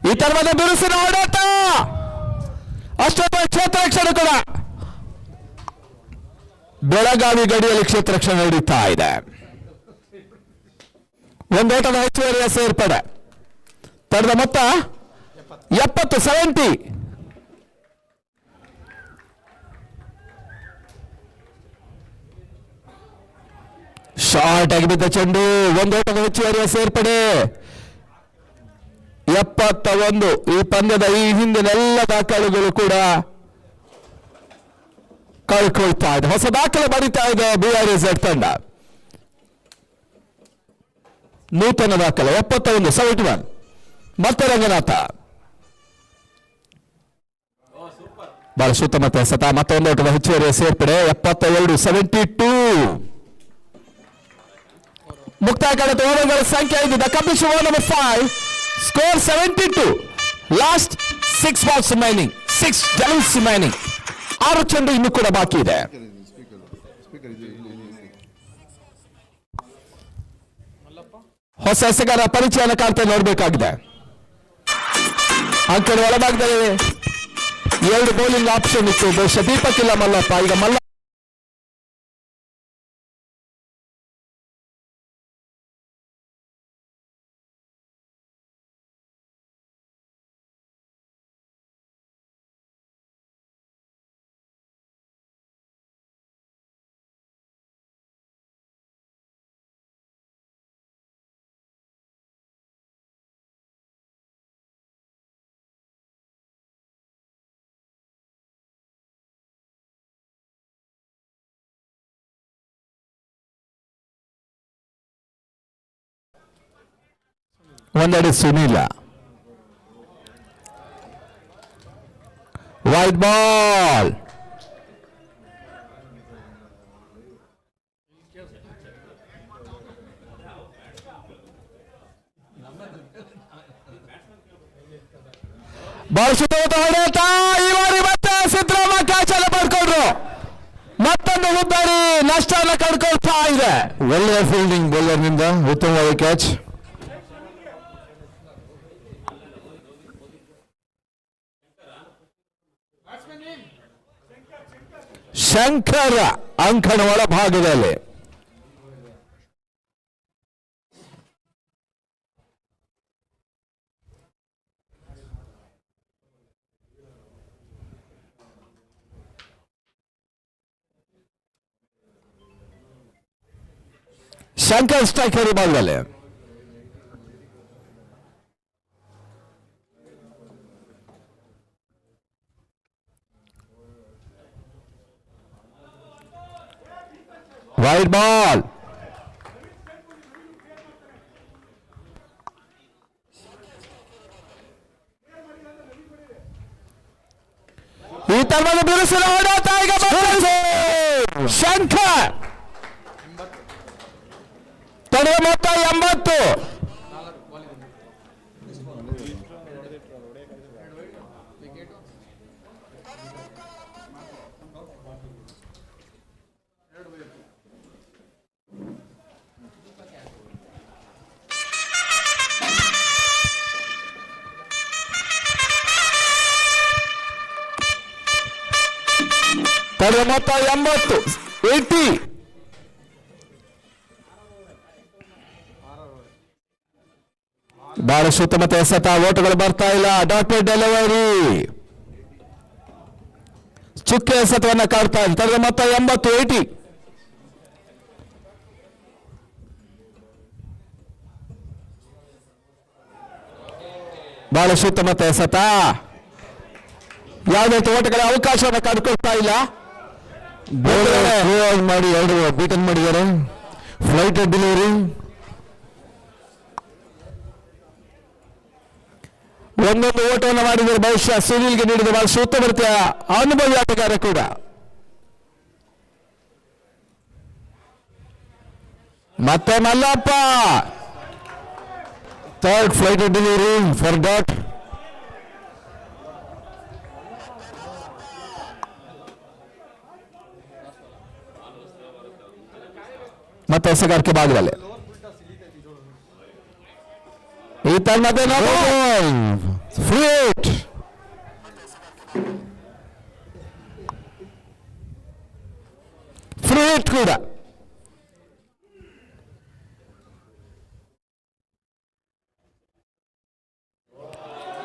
ಈ ತರವಾದ ಬಿರುಸಿನ ಓಡಾಟ, ಅಷ್ಟೊತ್ತ ಕ್ಷೇತ್ರ ರಕ್ಷಣೆ ಕೂಡ. ಬೆಳಗಾವಿ ಗಡಿಯಲ್ಲಿ ಕ್ಷೇತ್ರ ರಕ್ಷಣೆ ನಡೀತಾ ಇದೆ. ಒಂದು ಓಟದ ಹೆಚ್ಚುವರಿಯ ಸೇರ್ಪಡೆ. ತಂಡದ ಮೊತ್ತ 70, 70. ಶಾರ್ಟ್ ಆಗಿ ಬಿದ್ದ ಚೆಂಡು, ಒಂದು ಓಟದ ಹೆಚ್ಚುವರಿಯ ಸೇರ್ಪಡೆ. 71. ಈ ಪಂದ್ಯದ ಈ ಹಿಂದಿನ ಎಲ್ಲ ದಾಖಲೆಗಳು ಕೂಡ ಕಳ್ಕೊಳ್ತಾ ಇದೆ. ಹೊಸ ದಾಖಲೆ ಬರೀತಾ ಇದೆ BRZ ತಂಡ. ನೂತನ ದಾಖಲೆ 71, 71. ಮತ್ತೆ ರಂಗನಾಥ ಬಹಳ ಸುತ್ತಮುತ್ತ ಎಸೆತ, ಮತ್ತೊಂದು ಓಟದ ಹೆಚ್ಚುವರಿ ಸೇರ್ಪಡೆ. 72-72 ಮುಕ್ತಾಯ ಕಾಣುತ್ತೆ. ಓವರ್ಗಳ ಸಂಖ್ಯೆ 5. The completion over number 5. Score 72. Last 6 balls remaining, 6 balls remaining. 6 ಚೆಂಡು ಇನ್ನೂ ಕೂಡ ಬಾಕಿ ಇದೆ. ಸ್ಪೀಕರ್ ಇದು ಹೊಸ ಎಸೆಗಾರ ಪರಿಚಯನ ಕಾಣ್ತಾ ನೋಡಬೇಕಾಗಿದೆ. ಅಂಕಣ ಒಳಭಾಗದಲ್ಲಿ 2 ಬೌಲಿಂಗ್ ಆಪ್ಷನ್ ಇತ್ತು. ಬಹುಶಃ ದೀಪಕ್ ಇಲ್ಲ ಮಲ್ಲಪ್ಪ. ಈಗ ಮಲ್ಲ ಒಂದೆಡೆ ಸುನಿಲ. Wide ball. ಬಾಲ್ ಸುತ್ತಮುತ್ತ ಹೊಡೆಯುತ್ತಾ ಈ ಬಾರಿ ಮತ್ತೆ ಸಿದ್ದರಾಮ ಕ್ಯಾಚ್ ಅನ್ನು ಪಡ್ಕೊಂಡ್ರು. ಮತ್ತೊಂದು ಹುದ್ದಾರಿ ನಷ್ಟವನ್ನು ಕಡ್ಕೊಳ್ತಾ ಇದೆ. ಒಳ್ಳೆಯ ಫೀಲ್ಡಿಂಗ್ ಬೌಲರ್ನಿಂದ ಉತ್ತಮವಾದ ಕ್ಯಾಚ್. ಶಂಕರ ಅಂಕಣ ಒಳಭಾಗದಲ್ಲಿ. ಶಂಕರ್ ಸ್ಟ್ರೈಕರ್ ಬಾಲ್ನಲ್ಲಿ. Wide ball. ಈ ತರವಾದ ಬಿರುಸಿನ ಹೊಡೆತ ಈಗ ಶಂಕರ್. ತಡೆಯ ಮೊತ್ತ 80. ತಡೆಯ ಮೊತ್ತ 80. ಬಹಳ ಸುತ್ತಮುತ್ತ ಎಸೆತ, ಓಟಗಳು ಬರ್ತಾ ಇಲ್ಲ. ಡಾಟೆಡ್ ಡೆಲಿವರಿ, ಚುಕ್ಕೆ ಎಸೆತವನ್ನ ಕಾಡ್ತಾ ಇದೆ. ತಡೆಯ ಮೊತ್ತ 80. ಬಹಳ ಸುತ್ತಮುತ್ತ ಎಸೆತ, ಯಾವುದೇ ಓಟಗಳ ಅವಕಾಶವನ್ನು ಕಡ್ಕೊಳ್ತಾ ಇಲ್ಲ. ಮಾಡಿ 2 ಬೀಟನ್ ಮಾಡಿದ್ದಾರೆ. ಫ್ಲೈಟ್ ಡೆಲಿವರಿ, ಒಂದೊಂದು ಓಟವನ್ನು ಮಾಡಿದರೆ ಬಹುಶಃ ಸುನಿಲ್ಗೆ ನೀಡಿದ ಬಹಳ ಸುತ್ತಮುತ್ತ ಅನುಭವಿ ಆಟಗಾರ ಕೂಡ. ಮತ್ತೆ Mallappa, 3rd flight delivery for dot. ಮತ್ತೆ ಎಸೆಗಾರಿಕೆ ಭಾಗದಲ್ಲಿ ಈ ತನ್ನದೇ ಫ್ರೀಟ್. ಫ್ರೀಟ್ ಕೂಡ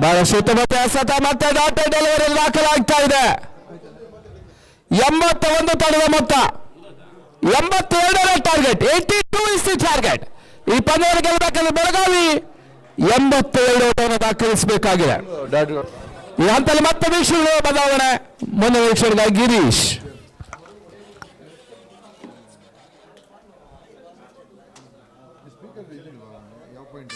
ಬಹಳ ಸುತ್ತಮುತ್ತ ಎಸೆತ, ಮತ್ತೆ ಡಾಟಾ ಡೆಲಿವರಿ ದಾಖಲಾಗ್ತಾ ಇದೆ. 81 ತಡೆದ ಮೊತ್ತ, 82 ಟಾರ್ಗೆಟ್. 82 is the target. ಈ ಪಂದ್ಯವನ್ನು ಗೆಲ್ಲಬೇಕಂದ್ರೆ ಬೆಳಗಾವಿ 82 ಓಟವನ್ನು ದಾಖಲಿಸಬೇಕಾಗಿದೆ. ಈ ಹಂತದಲ್ಲಿ ಮತ್ತೆ ವೀಕ್ಷಣೆ ಬದಲಾವಣೆ. ಮುಂದೆ ವೀಕ್ಷಣೆಗಾಗಿ ಗಿರೀಶ್. ಯಾವ ಪಾಯಿಂಟ್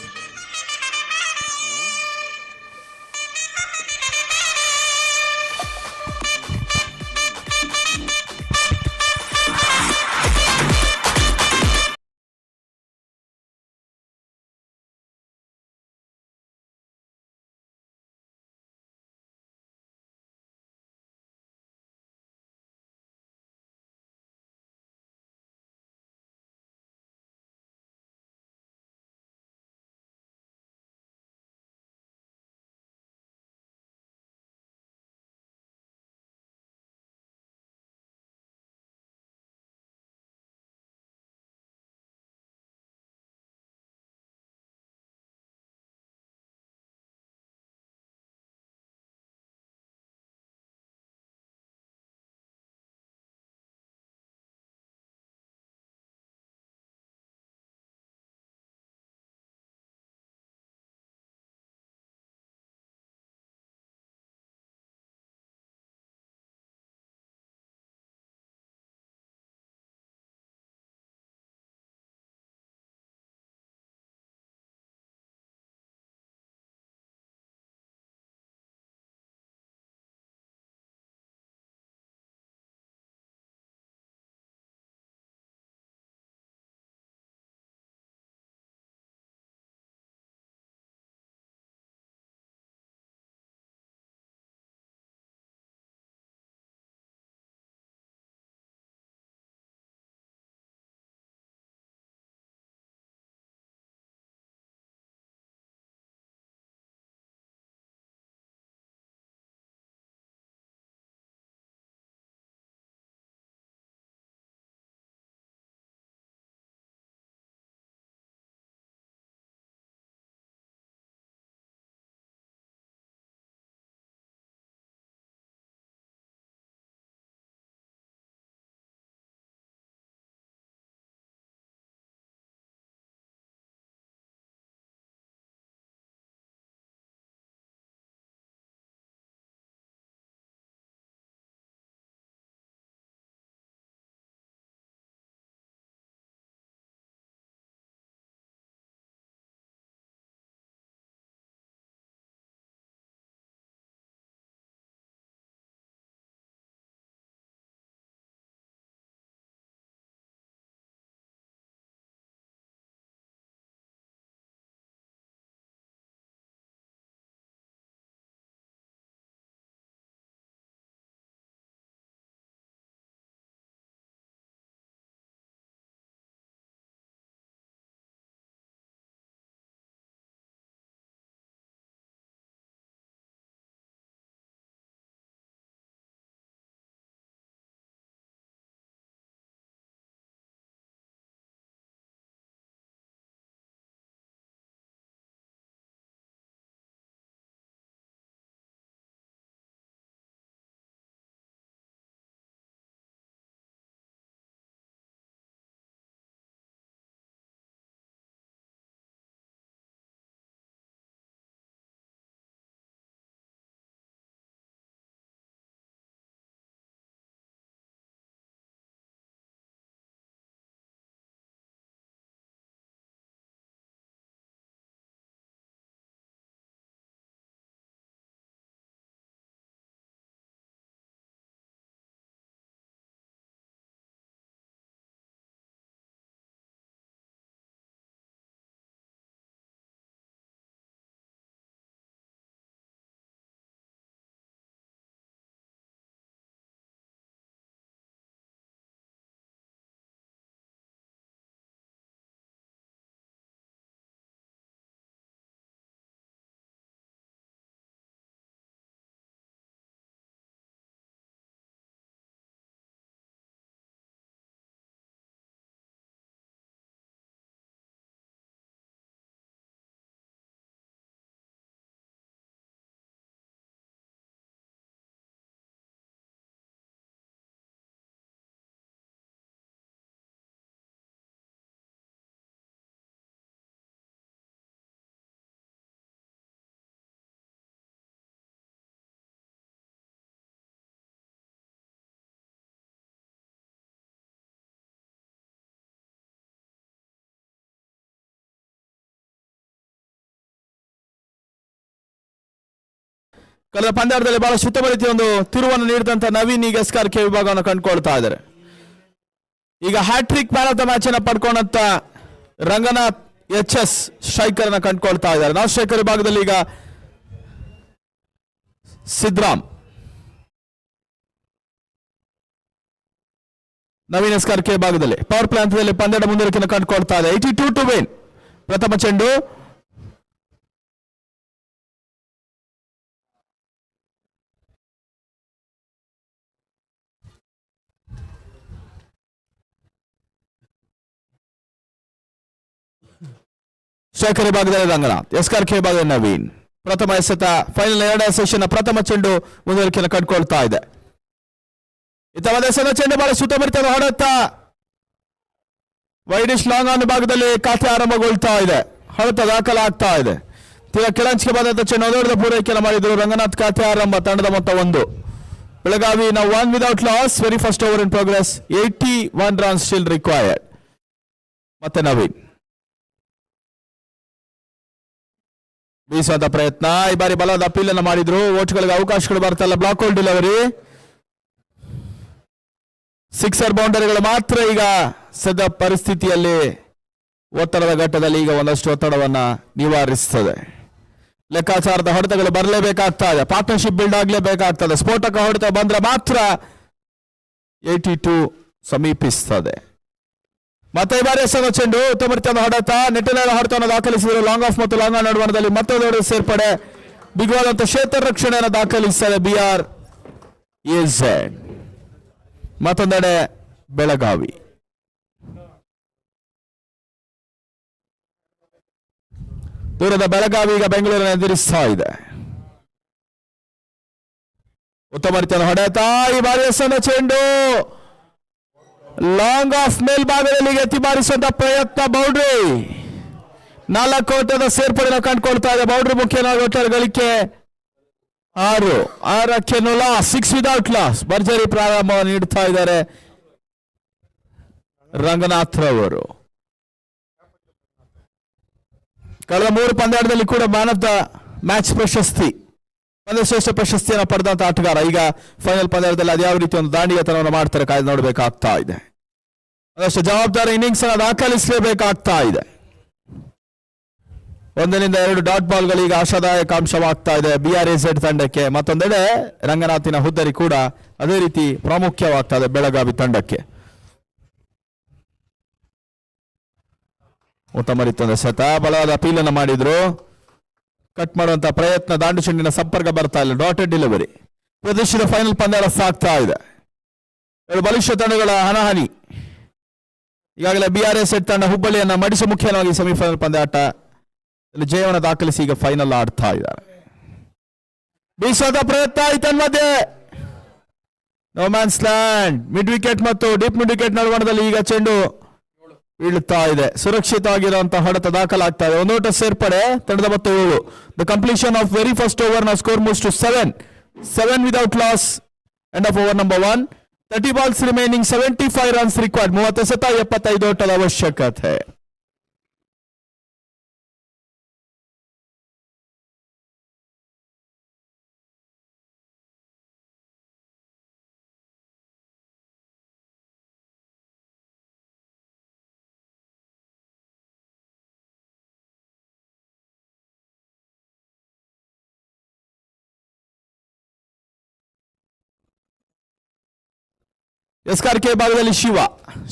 ಕಳೆದ ಪಂದ್ಯಾಟದಲ್ಲಿ ಬಹಳ ಉತ್ತಮ ರೀತಿಯ ಒಂದು ತಿರುವನ್ನು ನೀಡಿದಂತ ನವೀನ್ ಈಗ SKRK ವಿಭಾಗವನ್ನು ಕಂಡುಕೊಳ್ತಾ ಇದ್ದಾರೆ. ಈಗ hat-trick man of the match ಅನ್ನು ಪಡ್ಕೊಂಡಂತ ರಂಗನಾಥ್ HS ಸ್ಟ್ರೈಕರ್ ಅನ್ನ ಕಂಡುಕೊಳ್ತಾ ಇದ್ದಾರೆ. ನಾನ್ ಸ್ಟ್ರೈಕರ್ ವಿಭಾಗದಲ್ಲಿ ಈಗ ಸಿದ್ರಾಮ್, ನವೀನ್ SKRK ವಿಭಾಗದಲ್ಲಿ ಪವರ್ ಪ್ಲೇ ಹಂತದಲ್ಲಿ ಪಂದ್ಯದ ಮುಂದುವರಿಕೆಯನ್ನು ಕಂಡುಕೊಳ್ತಾ ಇದೆ. 82 ಟು ವಿನ್. ಪ್ರಥಮ ಚೆಂಡು ಸ್ಟ್ರೈಕರ್ ವಿಭಾಗದಲ್ಲಿ ರಂಗನಾಥ್, SKRK ವಿಭಾಗದಲ್ಲಿ ನವೀನ್. ಪ್ರಥಮ ಎಸೆತ ಫೈನಲ್ ಎರಡನೇ ಸೆಷನ್ ಪ್ರಥಮ ಚೆಂಡು ಮುಂದುವರಿಕೆಯನ್ನು ಕಂಡುಕೊಳ್ತಾ ಇದೆ. ಇತವದ ಚೆಂಡು ಬಹಳ ಸುತ್ತಮುತ್ತ ಹೊಡೆತ ವೈಡಿಶ್ ಲಾಂಗ್ ಆನ್ ಭಾಗದಲ್ಲಿ ಖಾತೆ ಆರಂಭಗೊಳ್ತಾ ಇದೆ. ಹೊಡೆತ ದಾಖಲಾಗ್ತಾ ಇದೆ. ತೀರಾ ಕೆಳಂಚಿಗೆ ಬಂದಂತ ಚೆಂಡು ದೊಡ್ಡ ಪೂರೈಕೆಯನ್ನು ಮಾಡಿದ್ರು. ರಂಗನಾಥ್ ಖಾತೆ ಆರಂಭ. ತಂಡದ ಮೊತ್ತ 1. ಬೆಳಗಾವಿ ನಾವು 1 without loss. Very first over in progress. 81 run still required. ಮತ್ತೆ ನವೀನ್ ಬೀಸುವಂತ ಪ್ರಯತ್ನ. ಈ ಬಾರಿ ಬಲವಾದ ಅಪೀಲ್ ಅನ್ನು ಮಾಡಿದ್ರು. ಓಟ್ಗಳಿಗೆ ಅವಕಾಶಗಳು ಬರ್ತಲ್ಲ. Block hole delivery. ಸಿಕ್ಸರ್ ಬೌಂಡರಿಗಳು ಮಾತ್ರ ಈಗ ಸದ್ಯ ಪರಿಸ್ಥಿತಿಯಲ್ಲಿ ಒತ್ತಡದ ಘಟ್ಟದಲ್ಲಿ ಈಗ ಒಂದಷ್ಟು ಒತ್ತಡವನ್ನ ನಿವಾರಿಸುತ್ತದೆ. ಲೆಕ್ಕಾಚಾರದ ಹೊಡೆತಗಳು ಬರಲೇಬೇಕಾಗ್ತಾ ಇದೆ. ಪಾರ್ಟ್ನರ್ಶಿಪ್ ಬಿಲ್ಡ್ ಆಗಲೇಬೇಕಾಗ್ತದೆ. ಸ್ಫೋಟಕ ಹೊಡೆತ ಬಂದ್ರೆ ಮಾತ್ರ 82 ಸಮೀಪಿಸ್ತದೆ. ಮತ್ತೆ ಈ ಬಾರಿ ಎಸೆದ ಚೆಂಡು ಉತ್ತಮ ರೀತಿಯ ಹೊಡೆತ. ನೆಟ್ಟಿನ ಹೊಡೆತವನ್ನು ದಾಖಲಿಸಿದರು. ಲಾಂಗ್ ಆಫ್ ಮತ್ತು ಲಾಂಗ್ ಆನ್ ನಡುವಣದಲ್ಲಿ ಮತ್ತೊಂದು ಸೇರ್ಪಡೆ. ಬಿಗುವಾದಂತ ಕ್ಷೇತ್ರ ರಕ್ಷಣೆಯನ್ನು ದಾಖಲಿಸಿದೆ BRAZ. ಮತ್ತೊಂದೆಡೆ ಬೆಳಗಾವಿ. ದೂರದ ಬೆಳಗಾವಿ ಈಗ ಬೆಂಗಳೂರನ್ನು ಎದುರಿಸ್ತಾ ಇದೆ. ಉತ್ತಮ ರೀತಿಯ ಹೊಡೆತ. ಈ ಬಾರಿ ಎಸೆದ ಚೆಂಡು ಲಾಂಗ್ ಆಫ್ ಮೇಲ್ಭಾಗದಲ್ಲಿ ಎತ್ತಿ ಬಾರಿಸುವಂತ ಪ್ರಯತ್ನ. ಬೌಂಡ್ರಿ. 4 ಓಟದ ಸೇರ್ಪಡೆಯನ್ನು ಕಂಡುಕೊಳ್ತಾ ಇದೆ. ಬೌಂಡ್ರಿ ಮುಖ್ಯವಾಗಿ ಒಟ್ಟಾರೆ ಗಳಿಕೆ 6ಕ್ಕೆ 6 ವಿದೌಟ್ ಲಾಸ್. ಭರ್ಜರಿ ಪ್ರಾರಂಭವನ್ನು ನೀಡುತ್ತಾ ಇದ್ದಾರೆ ರಂಗನಾಥ್ ರವರು. ಕಳೆದ 3 ಪಂದ್ಯಾಟದಲ್ಲಿ ಕೂಡ ಮ್ಯಾನ್ ಆಫ್ ದ ಮ್ಯಾಚ್ ಪ್ರಶಸ್ತಿ, ಪಂದ್ಯಶ್ರೇಷ್ಠ ಪ್ರಶಸ್ತಿಯನ್ನು ಪಡೆದಂತ ಆಟಗಾರ. ಈಗ ಫೈನಲ್ ಪಂದ್ಯದಲ್ಲಿ ಅದ್ಯಾವ ರೀತಿ ಒಂದು ದಾಂಡಿಗೆತನವನ್ನು ಮಾಡ್ತಾರೆ ಕಾಯ್ದು ನೋಡಬೇಕಾಗ್ತಾ ಇದೆ. ಅದಷ್ಟು ಜವಾಬ್ದಾರಿ ಇನ್ನಿಂಗ್ಸ್ ಅನ್ನು ದಾಖಲಿಸಲೇಬೇಕಾಗ್ತಾ ಇದೆ. 1ರಿಂದ 2 ಡಾಟ್ ಬಾಲ್ಗಳು ಈಗ ಆಶಾದಾಯಕ ಅಂಶವಾಗ್ತಾ ಇದೆ BRAZ ತಂಡಕ್ಕೆ. ಮತ್ತೊಂದೆಡೆ ರಂಗನಾಥಿನ ಹುದ್ದರಿ ಕೂಡ ಅದೇ ರೀತಿ ಪ್ರಾಮುಖ್ಯವಾಗ್ತಾ ಇದೆ ಬೆಳಗಾವಿ ತಂಡಕ್ಕೆ. ಉತ್ತಮ ರೀತಿಯ ಸತ ಬಲವಾದ ಅಪೀಲನ್ನು ಮಾಡಿದ್ರು. ಕಟ್ ಮಾಡುವಂತ ಪ್ರಯತ್ನ. ದಾಂಡು ಚೆಂಡಿನ ಸಂಪರ್ಕ ಬರ್ತಾ ಇಲ್ಲ. Dotted delivery. ಪ್ರದೇಶದ ಫೈನಲ್ ಪಂದ್ಯ ಸಾಗ್ತಾ ಇದೆ. 2 ಬಲಿಷ್ಠ ತಂಡಗಳ ಹಣಾಹಣಿ. ಈಗಾಗಲೇ BRAZ ತಂಡ ಹುಬ್ಬಳ್ಳಿಯನ್ನ ಮಡಿಸಿ ಮುಖ್ಯವಾಗಿ ಸೆಮಿಫೈನಲ್ ಪಂದ್ಯಾಟ ಜಯವನ್ನು ದಾಖಲಿಸಿ ಈಗ ಫೈನಲ್ ಆಡ್ತಾ ಇದ್ದಾರೆ. ಬೀಸೋದ ಪ್ರಯತ್ನ. ಮಧ್ಯೆ no man's land. Mid wicket ಮತ್ತು ಡೀಪ್ ಮಿಡ್ ವಿಕೆಟ್ ನಡುವಣದಲ್ಲಿ ಈಗ ಚೆಂಡು ಬೀಳುತ್ತಾ ಇದೆ. ಸುರಕ್ಷಿತವಾಗಿರುವಂತಹ ಹೊಡೆತ ದಾಖಲಾಗ್ತಾ ಇದೆ. 1 ಓಟ ಸೇರ್ಪಡೆ. ತಂಡದ ಮೊತ್ತ 7. The completion of very first over ನ score moves to 7 without loss. End of over number 1. 30 balls remaining. 75 runs required. 30 ಎಸೆತ 75 ಓಟದ ಅವಶ್ಯಕತೆ. SKRK ಭಾಗದಲ್ಲಿ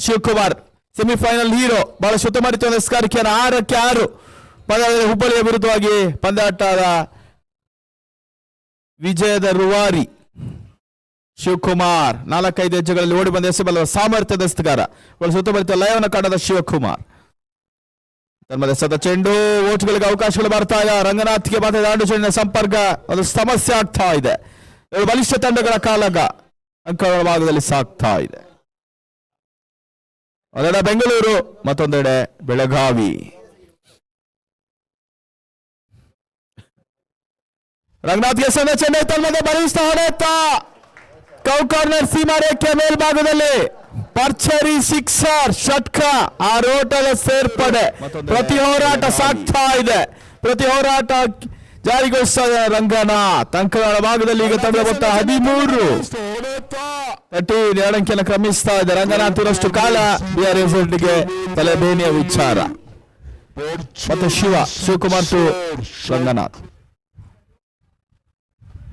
ಶಿವಕುಮಾರ್ ಸೆಮಿಫೈನಲ್ ಹೀರೋ. ಬಹಳ ಉತ್ತಮ ರೀತಿಯ SKRK 6ಕ್ಕೆ 6 ಪಂದ್ಯದಲ್ಲಿ ಹುಬ್ಬಳ್ಳಿಯ ವಿರುದ್ಧವಾಗಿ ಪಂದ್ಯಾಟದ ವಿಜಯದ ರೂವಾರಿ ಶಿವಕುಮಾರ್. 4-5 ಹೆಜ್ಜೆಗಳಲ್ಲಿ ಓಡಿ ಬಂದ ಎಸೆಬಲ್ಲ ಸಾಮರ್ಥ್ಯದ ಎಸೆಗಾರ. ಬಹಳ ಉತ್ತಮ ರೀತಿಯ ಲಯವನ್ನು ಕಾಣದ ಶಿವಕುಮಾರ್. ತನ್ಮದೆ ಸದ ಚೆಂಡು. ಓಟ್ಗಳಿಗೆ ಅವಕಾಶಗಳು ಬರ್ತಾ ಇದೆ. ರಂಗನಾಥ್ಗೆ ಮತ್ತೆ ದಾಂಡು ಚೆಂಡಿನ ಸಂಪರ್ಕ ಒಂದು ಸಮಸ್ಯೆ ಆಗ್ತಾ ಇದೆ. ಬಲಿಷ್ಠ ತಂಡಗಳ ಕಾಲಗ ಅಂಕಗಳ ಭಾಗದಲ್ಲಿ ಸಾಗ್ತಾ ಇದೆ. ಒಂದೆಡೆ ಬೆಂಗಳೂರು, ಮತ್ತೊಂದೆಡೆ ಬೆಳಗಾವಿ. ರಂಗನಾಥ್ಗೆ ಸಣ್ಣ ಚೆಂಡೆ ತನ್ಮದೆ ಬಲಿಷ್ಠ ಹೊಡೆತ. ಕೌ ಕಾರ್ನರ್ ಸೀಮಾ ರೇಖೆ ಮೇಲ್ಭಾಗದಲ್ಲಿ ಪರ್ಚರಿ ಸಿಕ್ಸರ್ ಷಟ್ಕ. 6 ಓಟದ ಸೇರ್ಪಡೆ. ಪ್ರತಿ ಹೋರಾಟ ಸಾಗ್ತಾ ಇದೆ. ಪ್ರತಿ ಹೋರಾಟ ಜಾರಿಗೊಳಿಸ್ತಾ ಇದ್ದಾರೆ ರಂಗನಾಥ್. ಅಂಕಗಳ ಭಾಗದಲ್ಲಿ ಈಗ ತಂಡ ಮೊತ್ತ 13. 2 ಅಂಕಿಯನ್ನು ಕ್ರಮಿಸ್ತಾ ಇದೆ. ರಂಗನಾಥ್ ಇರಷ್ಟು ಕಾಲ ಬಿಆರ್ಎಸ್ಗೆ ತಲೆಬೇನೆಯ ವಿಚಾರ. ಮತ್ತೆ ಶಿವಕುಮಾರ್ ಟು ರಂಗನಾಥ್.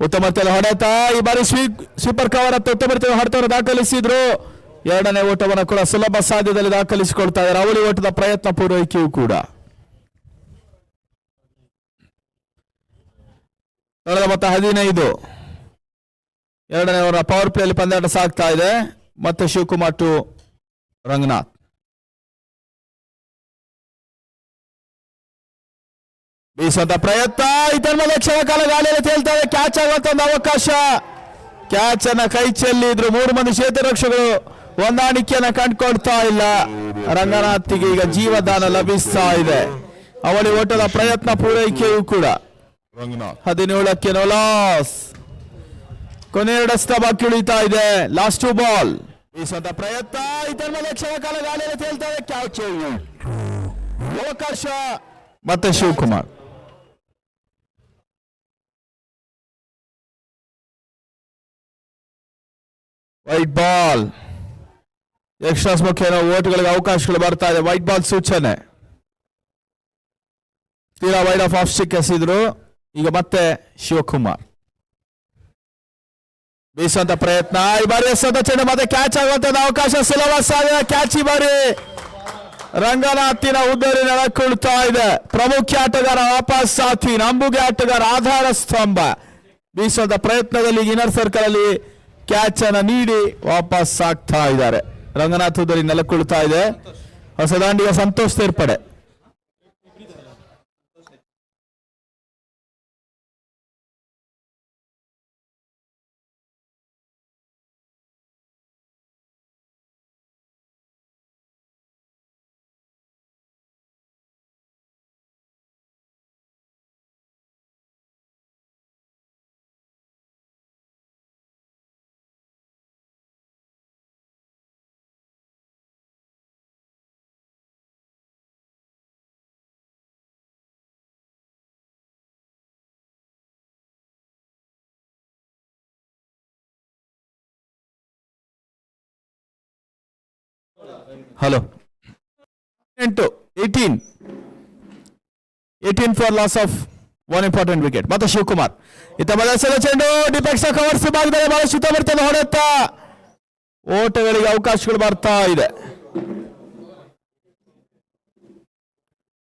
ಉತ್ತಮ ಹೊಡೆತ. ಈ ಬಾರಿ ಸ್ವೀಪರ್ ಕವರ್ ಉತ್ತಮ ಹೊಡೆತವನ್ನು ದಾಖಲಿಸಿದ್ರು. 2ನೇ ಓಟವನ್ನು ಕೂಡ ಸುಲಭ ಸಾಧ್ಯದಲ್ಲಿ ದಾಖಲಿಸಿಕೊಳ್ತಾ ಇದ್ದಾರೆ. ಅವಳಿ ಓಟದ ಪ್ರಯತ್ನ ಪೂರೈಕೆಯೂ ಕೂಡ. ತಂಡದ ಮೊತ್ತ 15. 2ನೇ ಓವರ್ ಪವರ್ ಪ್ಲೇಯಲ್ಲಿ ಪಂದ್ಯಾಟ ಸಾಗ್ತಾ ಇದೆ. ಮತ್ತೆ ಶಿವಕುಮಾರ್ ಟು ರಂಗನಾಥ್. ಬೀಸುವಂತ ಪ್ರಯತ್ನ. ಇದರ ಮೇಲೆ ಕ್ಷಣ ಕಾಲ ಗಾಳಿಯಲ್ಲಿ ತೇಲ್ತಾ ಇದೆ. ಕ್ಯಾಚ್ ಆಗುವಂತ ಒಂದು ಅವಕಾಶ. ಕ್ಯಾಚ್ ಅನ್ನ ಕೈ ಚೆಲ್ಲಿದ್ರು 3 ಮಂದಿ ಕ್ಷೇತ್ರರಕ್ಷಕರು. ಹೊಂದಾಣಿಕೆಯನ್ನ ಕಂಡುಕೊಳ್ತಾ ಇಲ್ಲ. ರಂಗನಾಥ್ಗೆ ಈಗ ಜೀವದಾನ ಲಭಿಸ್ತಾ ಇದೆ. ಅವಳಿ ಓಟದ ಪ್ರಯತ್ನ ಪೂರೈಕೆಯೂ ಕೂಡ. 17ಕ್ಕೆ ನೋ ಲಾಸ್. ಕೊನೆ 2 ಬಾಕಿ ಉಳಿತಾ ಇದೆ. Last 2 ball. ಬೀಸುವಂತ ಪ್ರಯತ್ನ. ಇದರ ಮೇಲೆ ಕ್ಷಣ ಕಾಲ ಗಾಳಿಯಲ್ಲಿ ತೇಲ್ತಾ ಇದೆ. ಕ್ಯಾಚ್ ಅವಕಾಶ. ಮತ್ತೆ ಶಿವಕುಮಾರ್. White ball. ಎಕ್ಸ್ಟ್ರಾಸ್ ಮುಖ್ಯ ಓಟ್ಗಳಿಗೆ ಅವಕಾಶಗಳು ಬರ್ತಾ ಇದೆ. ವೈಟ್ ಬಾಲ್ ಸೂಚನೆ. ತೀರಾ ವೈಡ್ ಆಫ್ ಸ್ಟಿಕ್ ಎಸೆದ್ರು. ಈಗ ಮತ್ತೆ ಶಿವಕುಮಾರ್. ಬೀಸುವಂತ ಪ್ರಯತ್ನ. ಈ ಬಾರಿ ಎಸೆದ ಚೆಂಡು ಮತ್ತೆ ಕ್ಯಾಚ್ ಆಗುವಂತ ಅವಕಾಶ. ಸುಲಭ ಸಾಧ್ಯ ಕ್ಯಾಚ್. ಈ ಬಾರಿ ರಂಗನಾಥಿನ ಉದ್ದರಿ ನೆಲಕೊಳ್ತಾ ಇದೆ. ಪ್ರಮುಖ ಆಟಗಾರ ವಾಪಸ್ ಸಾಥಿ. ನಂಬುಗೆ ಆಟಗಾರ ಆಧಾರ ಸ್ತಂಭ. ಬೀಸುವಂತ ಪ್ರಯತ್ನದಲ್ಲಿ ಇನ್ನರ್ ಸರ್ಕಲ್ ಅಲ್ಲಿ ಕ್ಯಾಚ್ ಅನ್ನ ನೀಡಿ ವಾಪಸ್ ಆಗ್ತಾ ಇದ್ದಾರೆ. ರಂಗನಾಥ್ ಉದ್ದರಿ ನೆಲಕೊಳ್ತಾ ಇದೆ. ಹೊಸದಾಂಡಿಯ ಸಂತೋಷ್ ಸೇರ್ಪಡೆ. Hello. 18 for loss of 1 important wicket. ಮತ್ತೆ ಶಿವಕುಮಾರ್. ಇತ್ತ ಬದಲಿಸಿದ ಚೆಂಡು ಡಿಫೆಕ್ಸ್ ಕವರ್ಸ್ ಭಾಗದಲ್ಲಿ ಬಹಳಷ್ಟು ಬರ್ತದೆ. ಹೊಡೆತ. ಓಟಗಳಿಗೆ ಅವಕಾಶಗಳು ಬರ್ತಾ ಇದೆ.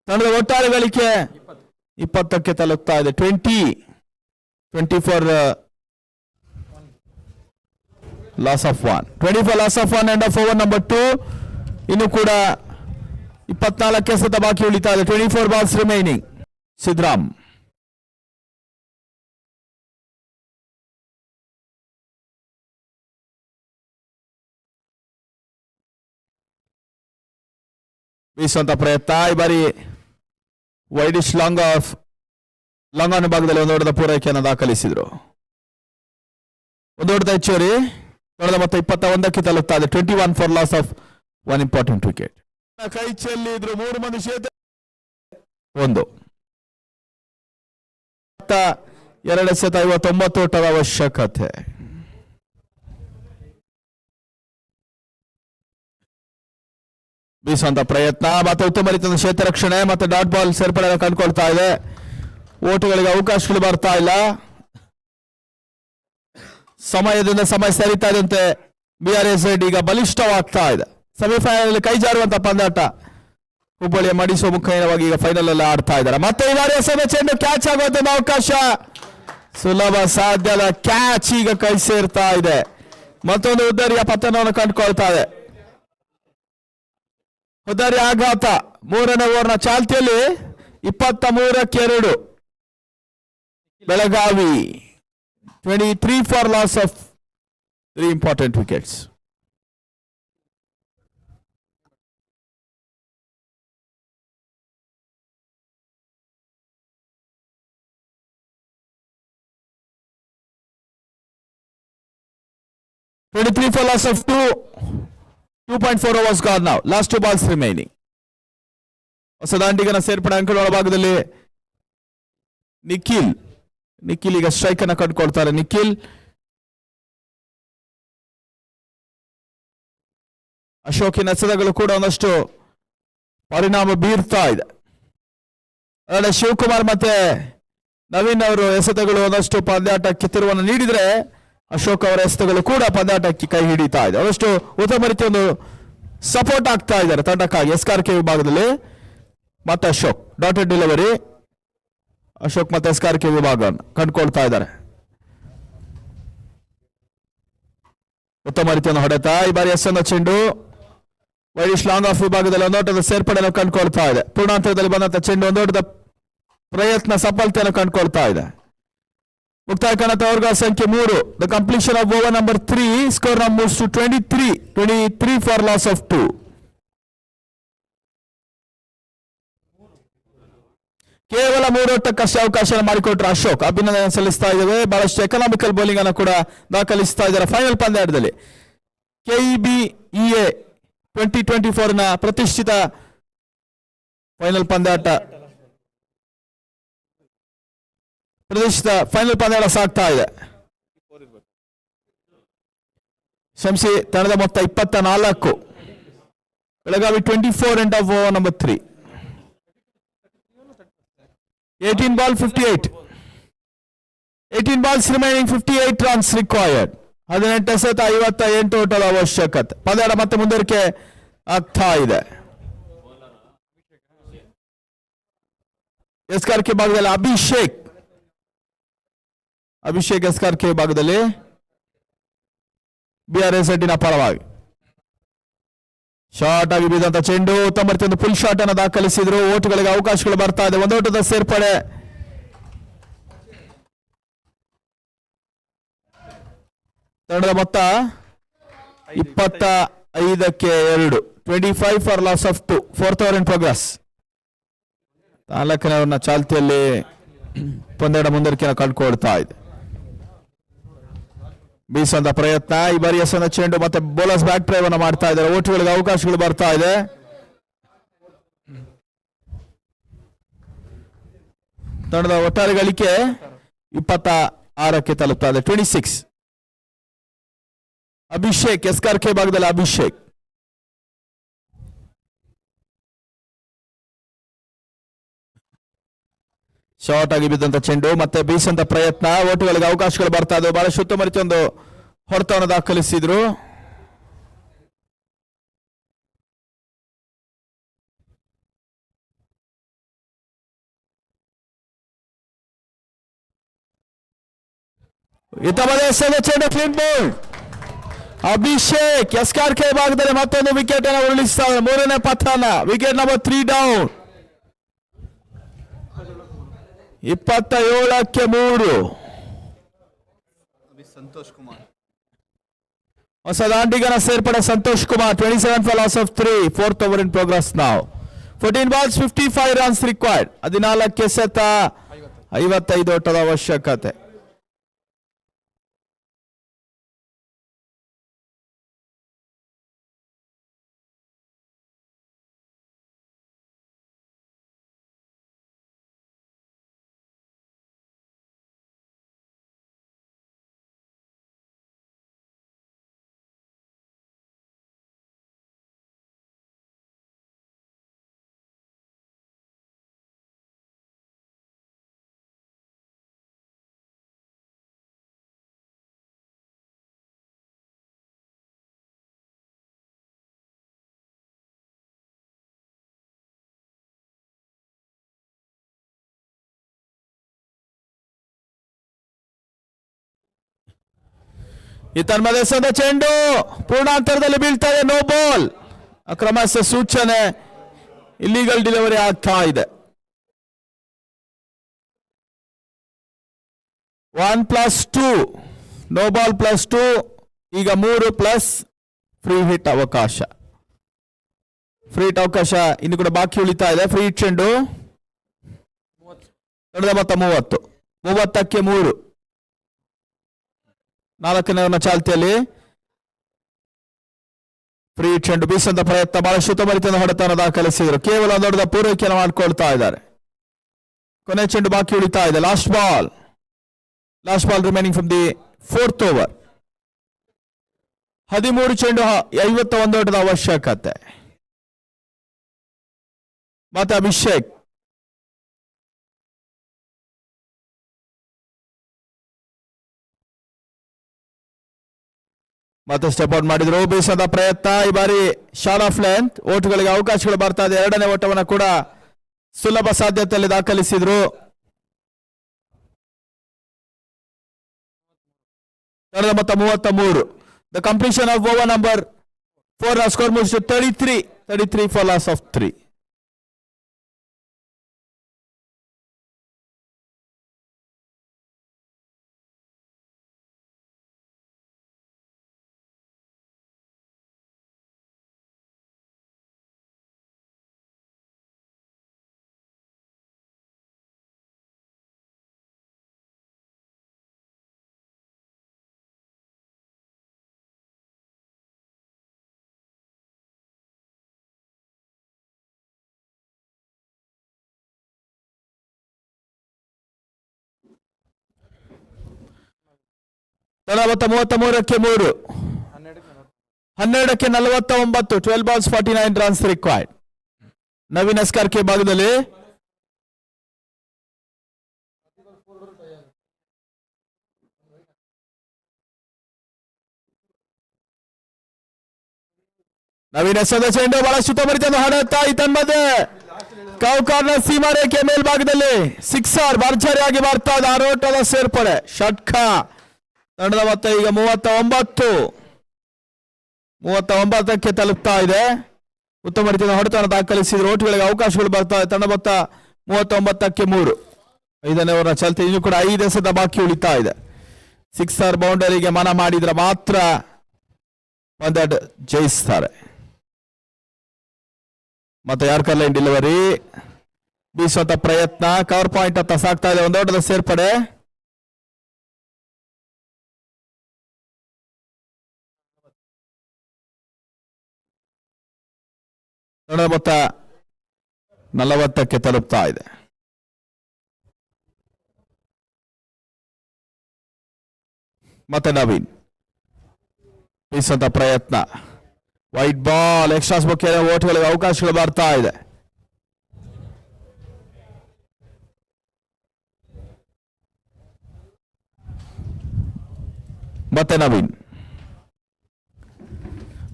ತಂಡದ ಒಟ್ಟಾರೆ ಗಳಿಕೆ 20ಕ್ಕೆ ತಲುಪ್ತಾ ಇದೆ. 20 for loss of 1. 20 for loss of 1 end of over number 2. ಇನ್ನು ಕೂಡ 24 ಎಸೆತ ಬಾಕಿ ಉಳಿತಾ ಇದೆ. 24 ಬಾಲ್ಸ್ ರಿಮೈನಿಂಗ್. ಸಿದ್ರಾಮ್. ಬೀಸುವಂತ ಪ್ರಯತ್ನ. ಈ ಬಾರಿ ವೈಡಿಶ್ ಲಾಂಗ್ ಆನ್ ಭಾಗದಲ್ಲಿ ಒಂದು ಓಟದ ಪೂರೈಕೆಯನ್ನು ದಾಖಲಿಸಿದ್ರು. ಒಂದು ಓಟದ ಹೆಚ್ಚುವರಿ. ತಂಡದ ಮೊತ್ತ 21ಕ್ಕೆ ತಲುಪ್ತಾ ಇದೆ. 21 for loss of 1 important wicket. ಕೈ ಚೆಲ್ಲಿದ್ರು 3 ಮಂದಿ ಕ್ಷೇತ್ರ. 1 259 ಓಟದ ಅವಶ್ಯಕತೆ. ಬೀಸುವಂತ ಪ್ರಯತ್ನ. ಮತ್ತೆ ಉತ್ತಮ ರೀತಿಯ ಕ್ಷೇತ್ರ ರಕ್ಷಣೆ ಮತ್ತೆ ಡಾಟ್ ಬಾಲ್ ಸೇರ್ಪಡೆ ಕಂಡುಕೊಳ್ತಾ ಇದೆ. ಓಟುಗಳಿಗೆ ಅವಕಾಶಗಳು ಬರ್ತಾ ಇಲ್ಲ. ಸಮಯದಿಂದ ಸಮಯ ಸರಿತಾ ಇದ್ದಂತೆ ಬಿಆರ್ಎಸ್ ಈಗ ಬಲಿಷ್ಠವಾಗ್ತಾ ಇದೆ. ಸೆಮಿಫೈನಲ್ ಕೈ ಜಾರುವಂತ ಪಂದ್ಯಾಟ. ಹುಬ್ಬಳ್ಳಿಯ ಮಡಿಸುವ ಮುಖೇನವಾಗಿ ಈಗ ಫೈನಲ್ ಅಲ್ಲಿ ಆಡ್ತಾ ಇದ್ದಾರೆ. ಮತ್ತೆ ಈ ಬಾರಿ ಎಸೆದ ಚೆಂಡು ಕ್ಯಾಚ್ ಆಗುವಂತ ಅವಕಾಶ. ಸುಲಭ ಸಾಧ್ಯದ ಕ್ಯಾಚ್ ಈಗ ಕೈ ಸೇರ್ತಾ ಇದೆ. ಮತ್ತೊಂದು ಉದ್ದರಿಯ ಪತನವನ್ನು ಕಂಡುಕೊಳ್ತಾ ಇದೆ. ಉದ್ದರಿ ಆಘಾತ. 3ನೇ ಓವರ್ನ ಚಾಲ್ತಿಯಲ್ಲಿ 23ಕ್ಕೆ 2 Belagavi. 23 for loss of 3 important wickets. for loss of 2.4 overs gone now. Last 2 balls remaining. ಹೊಸದಾಂಡಿಗನ ಸೇರ್ಪಡೆ ಅಂಕಗಳ ಭಾಗದಲ್ಲಿ ನಿಖಿಲ್ ಈಗ ಸ್ಟ್ರೈಕ್ ಅನ್ನ ಕಂಡುಕೊಳ್ತಾರೆ. ನಿಖಿಲ್ ಅಶೋಕಿನ ಎಸೆತಗಳು ಕೂಡ ಒಂದಷ್ಟು ಪರಿಣಾಮ ಬೀರ್ತಾ ಇದೆ. ಅದರಲ್ಲಿ ಶಿವಕುಮಾರ್ ಮತ್ತೆ ನವೀನ್ ಅವರು ಎಸೆತಗಳು ಒಂದಷ್ಟು ಪಂದ್ಯಾಟಕ್ಕೆ ತಿರುವನ್ನು ನೀಡಿದ್ರೆ ಅಶೋಕ್ ಅವರ ಎಸೆತಗಳು ಕೂಡ ಪಂದ್ಯಾಟಕ್ಕೆ ಕೈ ಹಿಡಿತಾ ಇದೆ. ಒಂದಷ್ಟು ಉತ್ತಮ ರೀತಿಯ ಒಂದು ಸಪೋರ್ಟ್ ಆಗ್ತಾ ಇದ್ದಾರೆ ತಂಡಕ್ಕಾಗಿ SKRK ವಿಭಾಗದಲ್ಲಿ. ಮತ್ತೆ ಅಶೋಕ್ ಡಾಟೆಡ್ ಡೆಲಿವರಿ, ಅಶೋಕ್ ಮತ್ತೆ SKRK ವಿಭಾಗ ಕಂಡುಕೊಳ್ತಾ ಇದ್ದಾರೆ. ಉತ್ತಮ ರೀತಿಯನ್ನು ಹೊಡೆತ. ಈ ಬಾರಿ ಎಸ್ಎನ್ ಚೆಂಡು ವೈಡಿಶ್ ಲಾಂಗ್ ಆಫ್ ವಿಭಾಗದಲ್ಲಿ ಒಂದೋಟದ ಸೇರ್ಪಡೆಯನ್ನು ಕಂಡುಕೊಳ್ತಾ ಇದೆ. ಪೂರ್ಣಾಂತರದಲ್ಲಿ ಬಂದಂತ ಚೆಂಡು ಒಂದೋಟದ ಪ್ರಯತ್ನ ಸಫಲತೆಯನ್ನು ಕಂಡುಕೊಳ್ತಾ ಇದೆ. ಮುಕ್ತಾಯ ಕಾಣುತ್ತೆ ಅವರ್ಗ ಸಂಖ್ಯೆ 3. The completion of over number 3. Score now moves to 23 for loss of 2. ಕೇವಲ 3 ಓಟಕ್ಕಷ್ಟೇ ಅವಕಾಶ ಮಾಡಿಕೊಟ್ರು ಅಶೋಕ್. ಅಭಿನಂದನೆ ಸಲ್ಲಿಸ್ತಾ ಇದ್ದೇವೆ. ಬಹಳಷ್ಟು ಎಕನಾಮಿಕಲ್ ಬೌಲಿಂಗ್ ಅನ್ನು ಕೂಡ ದಾಖಲಿಸ್ತಾ ಇದ್ದಾರೆ ಫೈನಲ್ ಪಂದ್ಯಾಟದಲ್ಲಿ. KEBEA 2024 ನ ಪ್ರತಿಷ್ಠಿತ ಫೈನಲ್ ಪಂದ್ಯಾಟ ಸಾಗ್ತಾ ಇದೆ. ಶಂಸಿ ತಂಡದ ಮೊತ್ತ 24. Belagavi 24 end of over number 3. 18 ball 58. 18 balls remaining, 58 runs required. 18 ಎಸೆತ 58 ಓಟದ ಅವಶ್ಯಕತೆ. ಪಂದ್ಯಾಟ ಮತ್ತೆ ಮುಂದುವರಿಕೆ ಆಗ್ತಾ ಇದೆ. SKRK ಭಾಗದಲ್ಲಿ ಅಭಿಷೇಕ್ SKRK ಭಾಗದಲ್ಲಿ BRS ನ ಪರವಾಗಿ ಶಾರ್ಟ್ ಆಗಿ ಬಿದ್ದಂತ ಚೆಂಡು ಉತ್ತಮ ರೀತಿಯ ಫುಲ್ ಶಾಟ್ ಅನ್ನು ದಾಖಲಿಸಿದ್ರು. ಓಟುಗಳಿಗೆ ಅವಕಾಶಗಳು ಬರ್ತಾ ಇದೆ. ಒಂದು ಓಟದ ಸೇರ್ಪಡೆ. ತಂಡದ ಮೊತ್ತ 25ಕ್ಕೆ 2. 25 for loss of 2. 4th over in progress. 4ನೇ ಓವರ್ನ ಚಾಲ್ತಿಯಲ್ಲಿ ಪಂದ್ಯಾಟ ಮುಂದುವರಿಕೆಯನ್ನು ಕಂಡುಕೊಳ್ತಾ ಇದೆ. ಬೀಸಂತ ಪ್ರಯತ್ನ. ಈ ಬಾರಿ ಎಸೆದ ಚೆಂಡು ಮತ್ತೆ ಬೌಲರ್ಸ್ ಬ್ಯಾಕ್ ಡ್ರೈವ್ ಅನ್ನು ಮಾಡ್ತಾ ಇದ್ದಾರೆ. ಓಟುಗಳಿಗೆ ಅವಕಾಶಗಳು ಬರ್ತಾ ಇದೆ. ತಂಡದ ಒಟ್ಟಾರೆ ಗಳಿಕೆ 26ಕ್ಕೆ ತಲುಪ್ತಾ ಇದೆ. 26. ಅಭಿಷೇಕ್ SKRK ಭಾಗದಲ್ಲಿ ಅಭಿಷೇಕ್ ಶಾರ್ಟ್ ಆಗಿ ಬಿದ್ದಂತ ಚೆಂಡು ಮತ್ತೆ ಬೀಸಂತ ಪ್ರಯತ್ನ. ಓಟುಗಳಿಗೆ ಅವಕಾಶಗಳು ಬರ್ತಾ ಇದ್ದವು. ಬಹಳಷ್ಟು ಉತ್ತಮ ರೀತಿಯ ಒಂದು ಹೊಡೆತವನ್ನು ದಾಖಲಿಸಿದ್ರು. ಚೆಂಡು ಕ್ಲೀನ್ ಬೋಲ್ಡ್. ಅಭಿಷೇಕ್ SKRK ಭಾಗದಲ್ಲಿ ಮತ್ತೊಂದು ವಿಕೆಟ್ ಅನ್ನು ಉರುಳಿಸ್ತಾರೆ. 3ನೇ ಪತನ. Wicket number 3 down. 27ಕ್ಕೆ 3. ಸಂತೋಷ್ ಕುಮಾರ್ ಹೊಸ ದಾಂಡಿಗನ ಸೇರ್ಪಡೆ Santosh Kumar. 27 for loss of 3. 4th over in progress now. 14 balls 55 runs required. 14 ಎಸೆತ 55 ಓಟದ ಅವಶ್ಯಕತೆ. ಈ ತನ್ಮದೇಶದ ಚೆಂಡು ಪೂರ್ಣಾಂತರದಲ್ಲಿ ಬೀಳ್ತಾರೆ. No ball. ಅಕ್ರಮಸ್ಯ ಸೂಚನೆ. ಇಲ್ಲಿಗಲ್ ಡೆಲಿವರಿ ಆಗ್ತಾ ಇದೆ. 1+2. No ball +2. ಈಗ 3+ ಫ್ರೀ ಹಿಟ್ ಅವಕಾಶ. ಫ್ರೀ ಹಿಟ್ ಅವಕಾಶ ಇನ್ನು ಕೂಡ ಬಾಕಿ ಉಳಿತಾ ಇದೆ. ಫ್ರೀ ಹಿಟ್ ಚೆಂಡು. 30. 30ಕ್ಕೆ 3. 4ನೇ ಓವರ್ನ ಚಾಲ್ತಿಯಲ್ಲಿ ಫ್ರೀ ಚೆಂಡು. ಬೀಸಂತ ಪ್ರಯತ್ನ. ಬಹಳಷ್ಟು ಉತ್ತಮ ರೀತಿಯ ಹೊಡೆತವನ್ನು ದಾಖಲಿಸಿದರು. ಕೇವಲ ದೊಡ್ಡ ಪೂರೈಕೆಯನ್ನು ಮಾಡಿಕೊಳ್ತಾ ಇದ್ದಾರೆ. ಕೊನೆ ಚೆಂಡು ಬಾಕಿ ಉಳಿತಾ ಇದೆ. Last ball remaining from the 4th over. 13 ಚೆಂಡು 51 ಓಟದ ಅವಶ್ಯಕತೆ. ಮತ್ತೆ ಅಭಿಷೇಕ್ ಮತ್ತೆ ಸ್ಟೆಪ್ ಔಟ್ ಮಾಡಿದ್ರು. ಬೀಸದ ಪ್ರಯತ್ನ, ಈ ಬಾರಿ ಶಾರ್ಟ್ ಆಫ್ ಲೆಂತ್. ಓಟುಗಳಿಗೆ ಅವಕಾಶಗಳು ಬರ್ತಾ ಇದೆ. ಎರಡನೇ ಓಟವನ್ನು ಕೂಡ ಸುಲಭ ಸಾಧ್ಯತೆಯಲ್ಲಿ ದಾಖಲಿಸಿದ್ರು. ಮೊತ್ತ 33. The completion of over number 4 score moves to 33 for loss of 3. ಮೊತ್ತ 33ಕ್ಕೆ 3. 12ಕ್ಕೆ 49. 12 balls 49 runs required. ನವೀನ್ ಎಸ್ಕಾರ್ಕೆ ಭಾಗದಲ್ಲಿ ನವೀನ್ ಎಸೆದ ಚೆಂಡು ಬಹಳ ಸುತ್ತಮುತ್ತ ಹೊಡೆಯುತ್ತಾ ತನ್ಮಧ್ಯೆ ಕೌಕಾರ್ನ ಸೀಮಾ ರೇಖೆ ಮೇಲ್ಭಾಗದಲ್ಲಿ 6 ಭರ್ಜರಿಯಾಗಿ ಬರ್ತಾ ಇದೆ. 6 ಓಟದ ಸೇರ್ಪಡೆ. ಷಟ್ಕ ತಂಡದ ಮೊತ್ತ ಈಗ 39ಕ್ಕೆ ತಲುಪ್ತಾ ಇದೆ. ಉತ್ತಮ ರೀತಿಯ ಹೊಡೆತವನ್ನು ದಾಖಲಿಸಿದ್ರು. ಓಟುಗಳಿಗೆ ಅವಕಾಶಗಳು ಬರ್ತಾ ಇದೆ. ತಂಡ ಮೊತ್ತ 39ಕ್ಕೆ 3. 5ನೇ ಓವರ್ನ ಚಾಲ್ತಿ ಇನ್ನೂ ಕೂಡ 5 ಎಸೆತ ಬಾಕಿ ಉಳಿತಾ ಇದೆ. 6 ಬೌಂಡರಿಗೆ ಮನ ಮಾಡಿದ್ರೆ ಮಾತ್ರ ಪಂದ್ಯ ಜಯಿಸ್ತಾರೆ. ಮತ್ತೆ ಯಾರ್ಕರ್ ಲೈನ್ ಡೆಲಿವರಿ, ಬೀಸುವಂತ ಪ್ರಯತ್ನ, ಕವರ್ ಪಾಯಿಂಟ್ ಹತ್ತ ಸಾಕ್ತಾ ಇದೆ. ಒಂದು ಓಟದ ಸೇರ್ಪಡೆ. ಮೊತ್ತ 40ಕ್ಕೆ ತಲುಪ್ತಾ ಇದೆ. ಮತ್ತೆ ನವೀನ್ ಬೀಸುವಂತ ಪ್ರಯತ್ನ, ವೈಟ್ ಬಾಲ್, ಎಕ್ಸ್ಟ್ರಾಸ್ ಬಗ್ಗೆ ಓಟುಗಳಿಗೆ ಅವಕಾಶಗಳು ಬರ್ತಾ ಇದೆ. ಮತ್ತೆ ನವೀನ್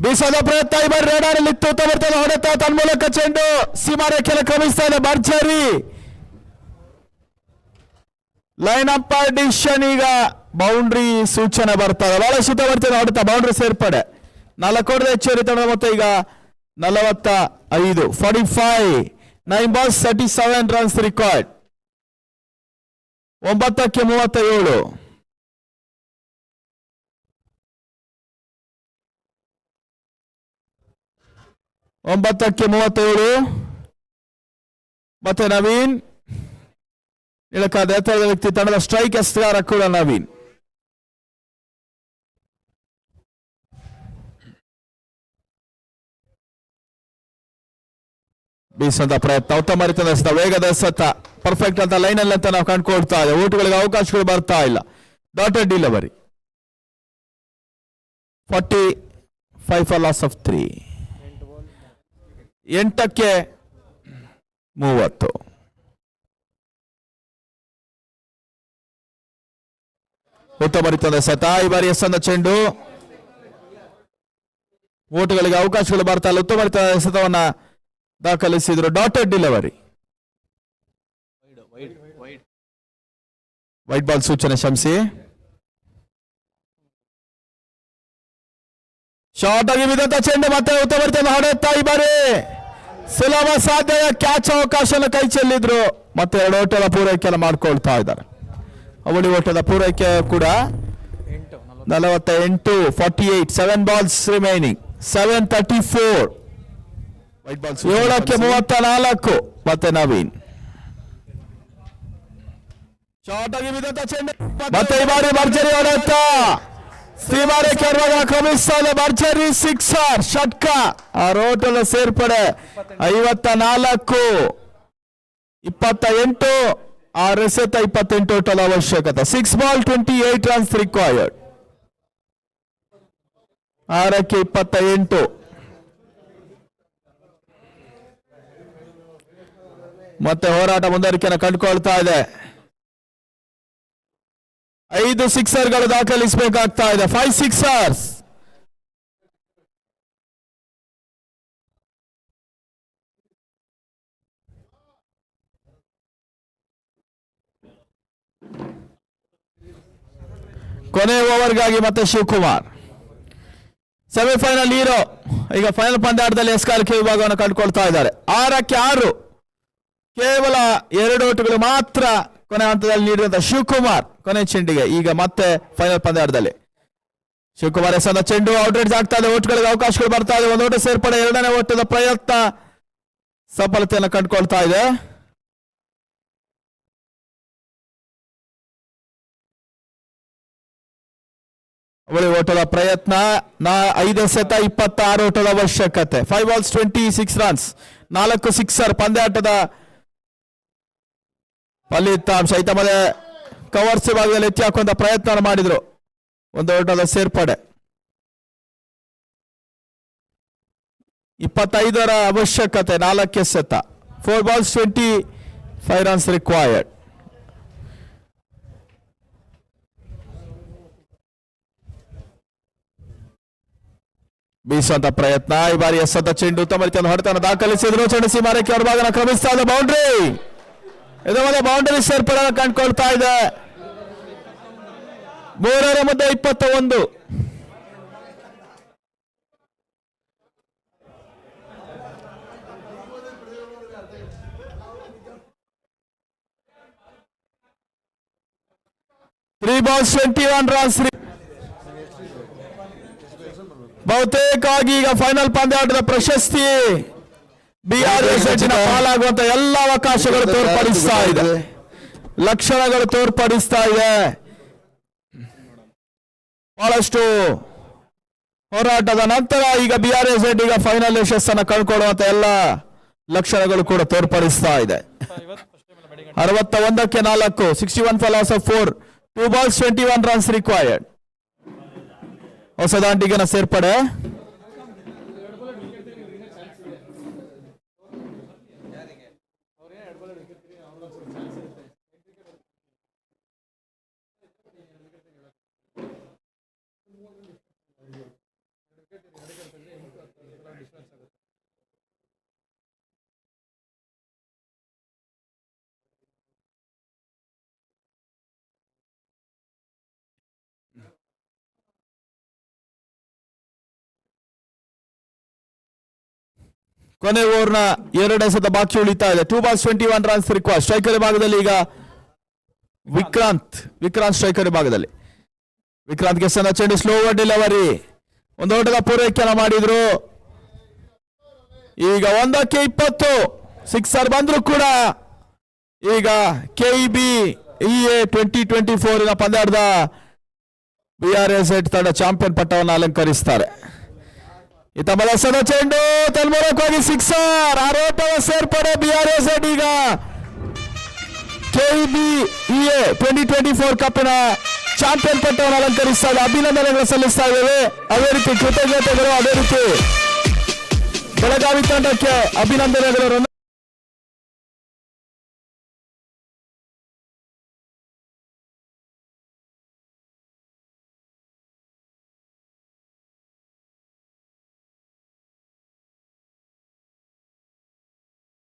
ಬೀಸೋದ ಪ್ರಯತ್ನ, ಈ ಬಾರಿ ರೇಡಾರಲ್ಲಿ ಬರ್ತದೆ. ಹೊಡೆತ ತನ್ಮೂಲಕ ಚೆಂಡು ಸೀಮಾ ರೇಖೆಯಲ್ಲಿ ಕ್ರಮಿಸ್ತಾ ಇದೆ. ಭರ್ಜರಿ ಲೈನ್ ಅಂಪೈರ್ ಡಿಸಿಷನ್. ಈಗ ಬೌಂಡ್ರಿ ಸೂಚನೆ ಬರ್ತದೆ. ಬಹಳ ಶುದ್ಧ ಬರ್ತದೆ. ಹೊಡೆತ ಬೌಂಡ್ರಿ ಸೇರ್ಪಡೆ. 4 ಓಟದ ಹೆಚ್ಚುವರಿ ತಂಡದ ಮೊತ್ತ ಈಗ 45. 45. 9 balls 37 runs required. 9ಕ್ಕೆ 37. ಮತ್ತೆ ನವೀನ್ ಇಳಕಾದ ಎತ್ತರದ ವ್ಯಕ್ತಿ, ತಂಡದ ಸ್ಟ್ರೈಕ್ ಎಸೆಗಾರ ಕೂಡ ನವೀನ್. ಬೀಸಂತ ಪ್ರಯತ್ನ, ಉತ್ತಮ ರೀತಿಯ ಎಸೆತ, ವೇಗದ ಎಸೆತ, ಪರ್ಫೆಕ್ಟ್ ಅಂತ ಲೈನ್ ಅಲ್ಲಿ ಅಂತ ನಾವು ಕಂಡುಕೊಳ್ತಾ ಇದೆ. ಓಟುಗಳಿಗೆ ಅವಕಾಶಗಳು ಬರ್ತಾ ಇಲ್ಲ. Dotted delivery. 45 for loss of 3. 8ಕ್ಕೆ 30. ಉತ್ತಮ ರೀತಿಯ ಎಸೆತ, ಈ ಬಾರಿ ಎಸೆದ ಚೆಂಡು ಓಟುಗಳಿಗೆ ಅವಕಾಶಗಳು ಬರ್ತಾ ಇಲ್ಲ. ಉತ್ತಮ ರೀತಿಯ ಎಸೆತವನ್ನ ದಾಖಲಿಸಿದ್ರು. Dotted delivery. ವೈಟ್ ಬಾಲ್ ಸೂಚನೆ ಶಂಸಿ. ಶಾರ್ಟ್ ಆಗಿ ಬಿದ್ದಂತ ಚೆಂಡು ಮತ್ತೆ ಉತ್ತಮ ರೀತಿಯ ಹೊಡೆಯುತ್ತಾ ಈ ಬಾರಿ ಸುಲಭ ಸಾಧ್ಯ ಕ್ಯಾಚ್ ಅವಕಾಶನ ಕೈ ಚೆಲ್ಲಿದ್ರು. ಮತ್ತೆ 2 ಓಟದ ಪೂರೈಕೆಯನ್ನು ಮಾಡ್ಕೊಳ್ತಾ ಇದ್ದಾರೆ. ಅವಳಿ ಓಟದ ಪೂರೈಕೆ ಕೂಡ 48. 48. 7 balls ರಿಮೈನಿಂಗ್. 7:34. 7ಕ್ಕೆ 34. ಮತ್ತೆ ನವೀನ್ ಶಾರ್ಟ್ ಆಗಿ ಬಿದ್ದಂತ ಚೆಂಡು ಮತ್ತೆ ಈ ಬಾರಿ ಭರ್ಜರಿ ಹೊಡೆಯುತ್ತಾ ಸೀಮಾ ರೇಖೆ ಕ್ರಮಿಸ್ತಾ ಇದೆ. ಭರ್ಜರಿ 6 ಷಟ್ಕ. 6 ಓಟದ ಸೇರ್ಪಡೆ. 54. 28. 6 ಎಸೆತ 28 ಟೋಟಲ್ ಅವಶ್ಯಕತೆ. 6 ಬಾಲ್ 28 ರನ್ಸ್ ರಿಕ್ವೈರ್ಡ್. 6ಕ್ಕೆ 28. ಮತ್ತೆ ಹೋರಾಟ ಮುಂದುವರಿಕೆಯನ್ನು ಕಂಡುಕೊಳ್ತಾ ಇದೆ. 5 ಸಿಕ್ಸರ್ಗಳು ದಾಖಲಿಸಬೇಕಾಗ್ತಾ ಇದೆ. 5 ಸಿಕ್ಸರ್ಸ್. ಕೊನೆ ಓವರ್ಗಾಗಿ ಮತ್ತೆ ಶಿವಕುಮಾರ್ ಸೆಮಿಫೈನಲ್ ಹೀರೋ ಈಗ ಫೈನಲ್ ಪಂದ್ಯಾಟದಲ್ಲಿ ಎಸ್ಕಾಲ್ಕೆ ವಿಭಾಗವನ್ನು ಕಂಡುಕೊಳ್ತಾ ಇದ್ದಾರೆ. 6ಕ್ಕೆ 6 ಕೇವಲ 2 ಓಟುಗಳು ಮಾತ್ರ ಕೊನೆ ಹಂತದಲ್ಲಿ ನೀಡಿದಂತ ಶಿವಕುಮಾರ್ ಕೊನೆ ಚೆಂಡಿಗೆ ಈಗ ಮತ್ತೆ ಫೈನಲ್ ಪಂದ್ಯಾಟದಲ್ಲಿ ಶಿವಕುಮಾರ್ ಎಸೆದ ಚೆಂಡು ಔಟ್ರೇಟ್ ಆಗ್ತಾ ಇದೆ. ಓಟುಗಳಿಗೆ ಅವಕಾಶಗಳು ಬರ್ತಾ ಇದೆ. 1 ಓಟ ಸೇರ್ಪಡೆ. 2ನೇ ಓಟದ ಪ್ರಯತ್ನ ಸಫಲತೆಯನ್ನು ಕಂಡುಕೊಳ್ತಾ ಇದೆ. ಅವಳಿ ಓಟದ ಪ್ರಯತ್ನ. 5 ಎಸೆತ 26 ಓಟದ ಅವಶ್ಯಕತೆ. 5 ಬಾಲ್ಸ್ 26 ರನ್ಸ್. 4 ಸಿಕ್ಸರ್. ಪಂದ್ಯಾಟದ ಫಲಿತಾಂಶ ಇತಮದೆ ಕವರ್ಸ್ ಭಾಗದಲ್ಲಿ ಎತ್ತಿ ಹಾಕುವಂತ ಪ್ರಯತ್ನ ಮಾಡಿದ್ರು. 1 ಓಟದ ಸೇರ್ಪಡೆ. 25ರ ಅವಶ್ಯಕತೆ. 4 ಎಸೆತ. 4 ಬಾಲ್ಸ್ 25 ರನ್ಸ್ ರಿಕ್ವೈರ್ಡ್. ಬೀಸುವಂತ ಪ್ರಯತ್ನ. ಈ ಬಾರಿ ಎಸೆದ ಚೆಂಡು ಉತ್ತಮ ರೀತಿಯ ಹೊಡೆತನ ದಾಖಲಿಸಿದ್ರು. ಚಣಿಸಿ ಮಾರಕ್ಕೆ ಅವ್ರ ಭಾಗನ ಕ್ರಮಿಸ್ತಾ ಇದೆ. ಬೌಂಡ್ರಿ. ಇದು ಮತ್ತೆ ಬೌಂಡರಿ ಸೇರ್ಪಡೆ ಕಂಡುಕೊಳ್ತಾ ಇದೆ. 3ರ ಮುದ್ದೆ 21. Three balls 21 runs. ಬಹುತೇಕವಾಗಿ ಈಗ ಫೈನಲ್ ಪಂದ್ಯಾಟದ ಪ್ರಶಸ್ತಿ ಬಿಆರ್ಎಸ್ ಪಾಲಾಗುವಂತ ಎಲ್ಲ ಅವಕಾಶಗಳು ತೋರ್ಪಡಿಸ್ತಾ ಇದೆ. ಲಕ್ಷಣಗಳು ತೋರ್ಪಡಿಸ್ತಾ ಇದೆ. ಬಹಳಷ್ಟು ಹೋರಾಟದ ನಂತರ ಈಗ ಬಿಆರ್ಎಸ್ ಈಗ ಫೈನಲ್ ಯಶಸ್ಸನ್ನು ಕಂಡುಕೊಳ್ಳುವಂತ ಎಲ್ಲ ಲಕ್ಷಣಗಳು ಕೂಡ ತೋರ್ಪಡಿಸ್ತಾ ಇದೆ. 61ಕ್ಕೆ 4. 61 for loss of 4. 2 balls 21 runs required. ಹೊಸ ದಾಂಡಿಗನ ಸೇರ್ಪಡೆ. ಕೊನೆ ಓವರ್ನ 2 ಎಸೆತ ಬಾಕಿ ಉಳಿತಾ ಇದೆ. 2 balls 21 ರನ್ಸ್ ರಿಕ್ವೈರ್ಡ್. ಸ್ಟ್ರೈಕರ್ ಭಾಗದಲ್ಲಿ ಈಗ ವಿಕ್ರಾಂತ್ ಸ್ಟ್ರೈಕರ್ ಭಾಗದಲ್ಲಿ. ವಿಕ್ರಾಂತ್ಗೆ ಸಣ್ಣ ಚೆಂಡು ಸ್ಲೋ ಡೆಲಿವರಿ. 1 ಓಟದ ಪೂರೈಕೆಯನ್ನು ಮಾಡಿದ್ರು. ಈಗ 1ಕ್ಕೆ 20 ಸಿಕ್ಸರ್ ಬಂದ್ರು ಕೂಡ ಈಗ ಕೆಇಬಿ ಇಎ 2024 ಪಂದ್ಯಾಟದ ಬಿಆರ್ಎಸ್ ತಂಡ ಚಾಂಪಿಯನ್ ಪಟ್ಟವನ್ನು ಅಲಂಕರಿಸ್ತಾರೆ. ಇತ್ತ ಬಲಸದ ಚೆಂಡು ತನ್ಮೂಲಕವಾಗಿ ಸಿಕ್ಸರ್. 6 ಓಟದ ಸೇರ್ಪಡೆ. ಬಿಆರ್ಎಸ್ ಈಗ ಕೆಇಬಿ ಇಎ 2024 ಕಪ್ಪಿನ ಚಾಂಪಿಯನ್ ಪಟ್ಟವನ್ನು ಅಲಂಕರಿಸ್ತಾ ಇದೆ. ಅಭಿನಂದನೆಗಳು ಸಲ್ಲಿಸ್ತಾ ಇದ್ದೇವೆ. ಅದೇ ರೀತಿ ಕೃತಜ್ಞತೆಗಳು. ಅದೇ ರೀತಿ ಬೆಳಗಾವಿ ತಂಡಕ್ಕೆ ಅಭಿನಂದನೆಗಳು.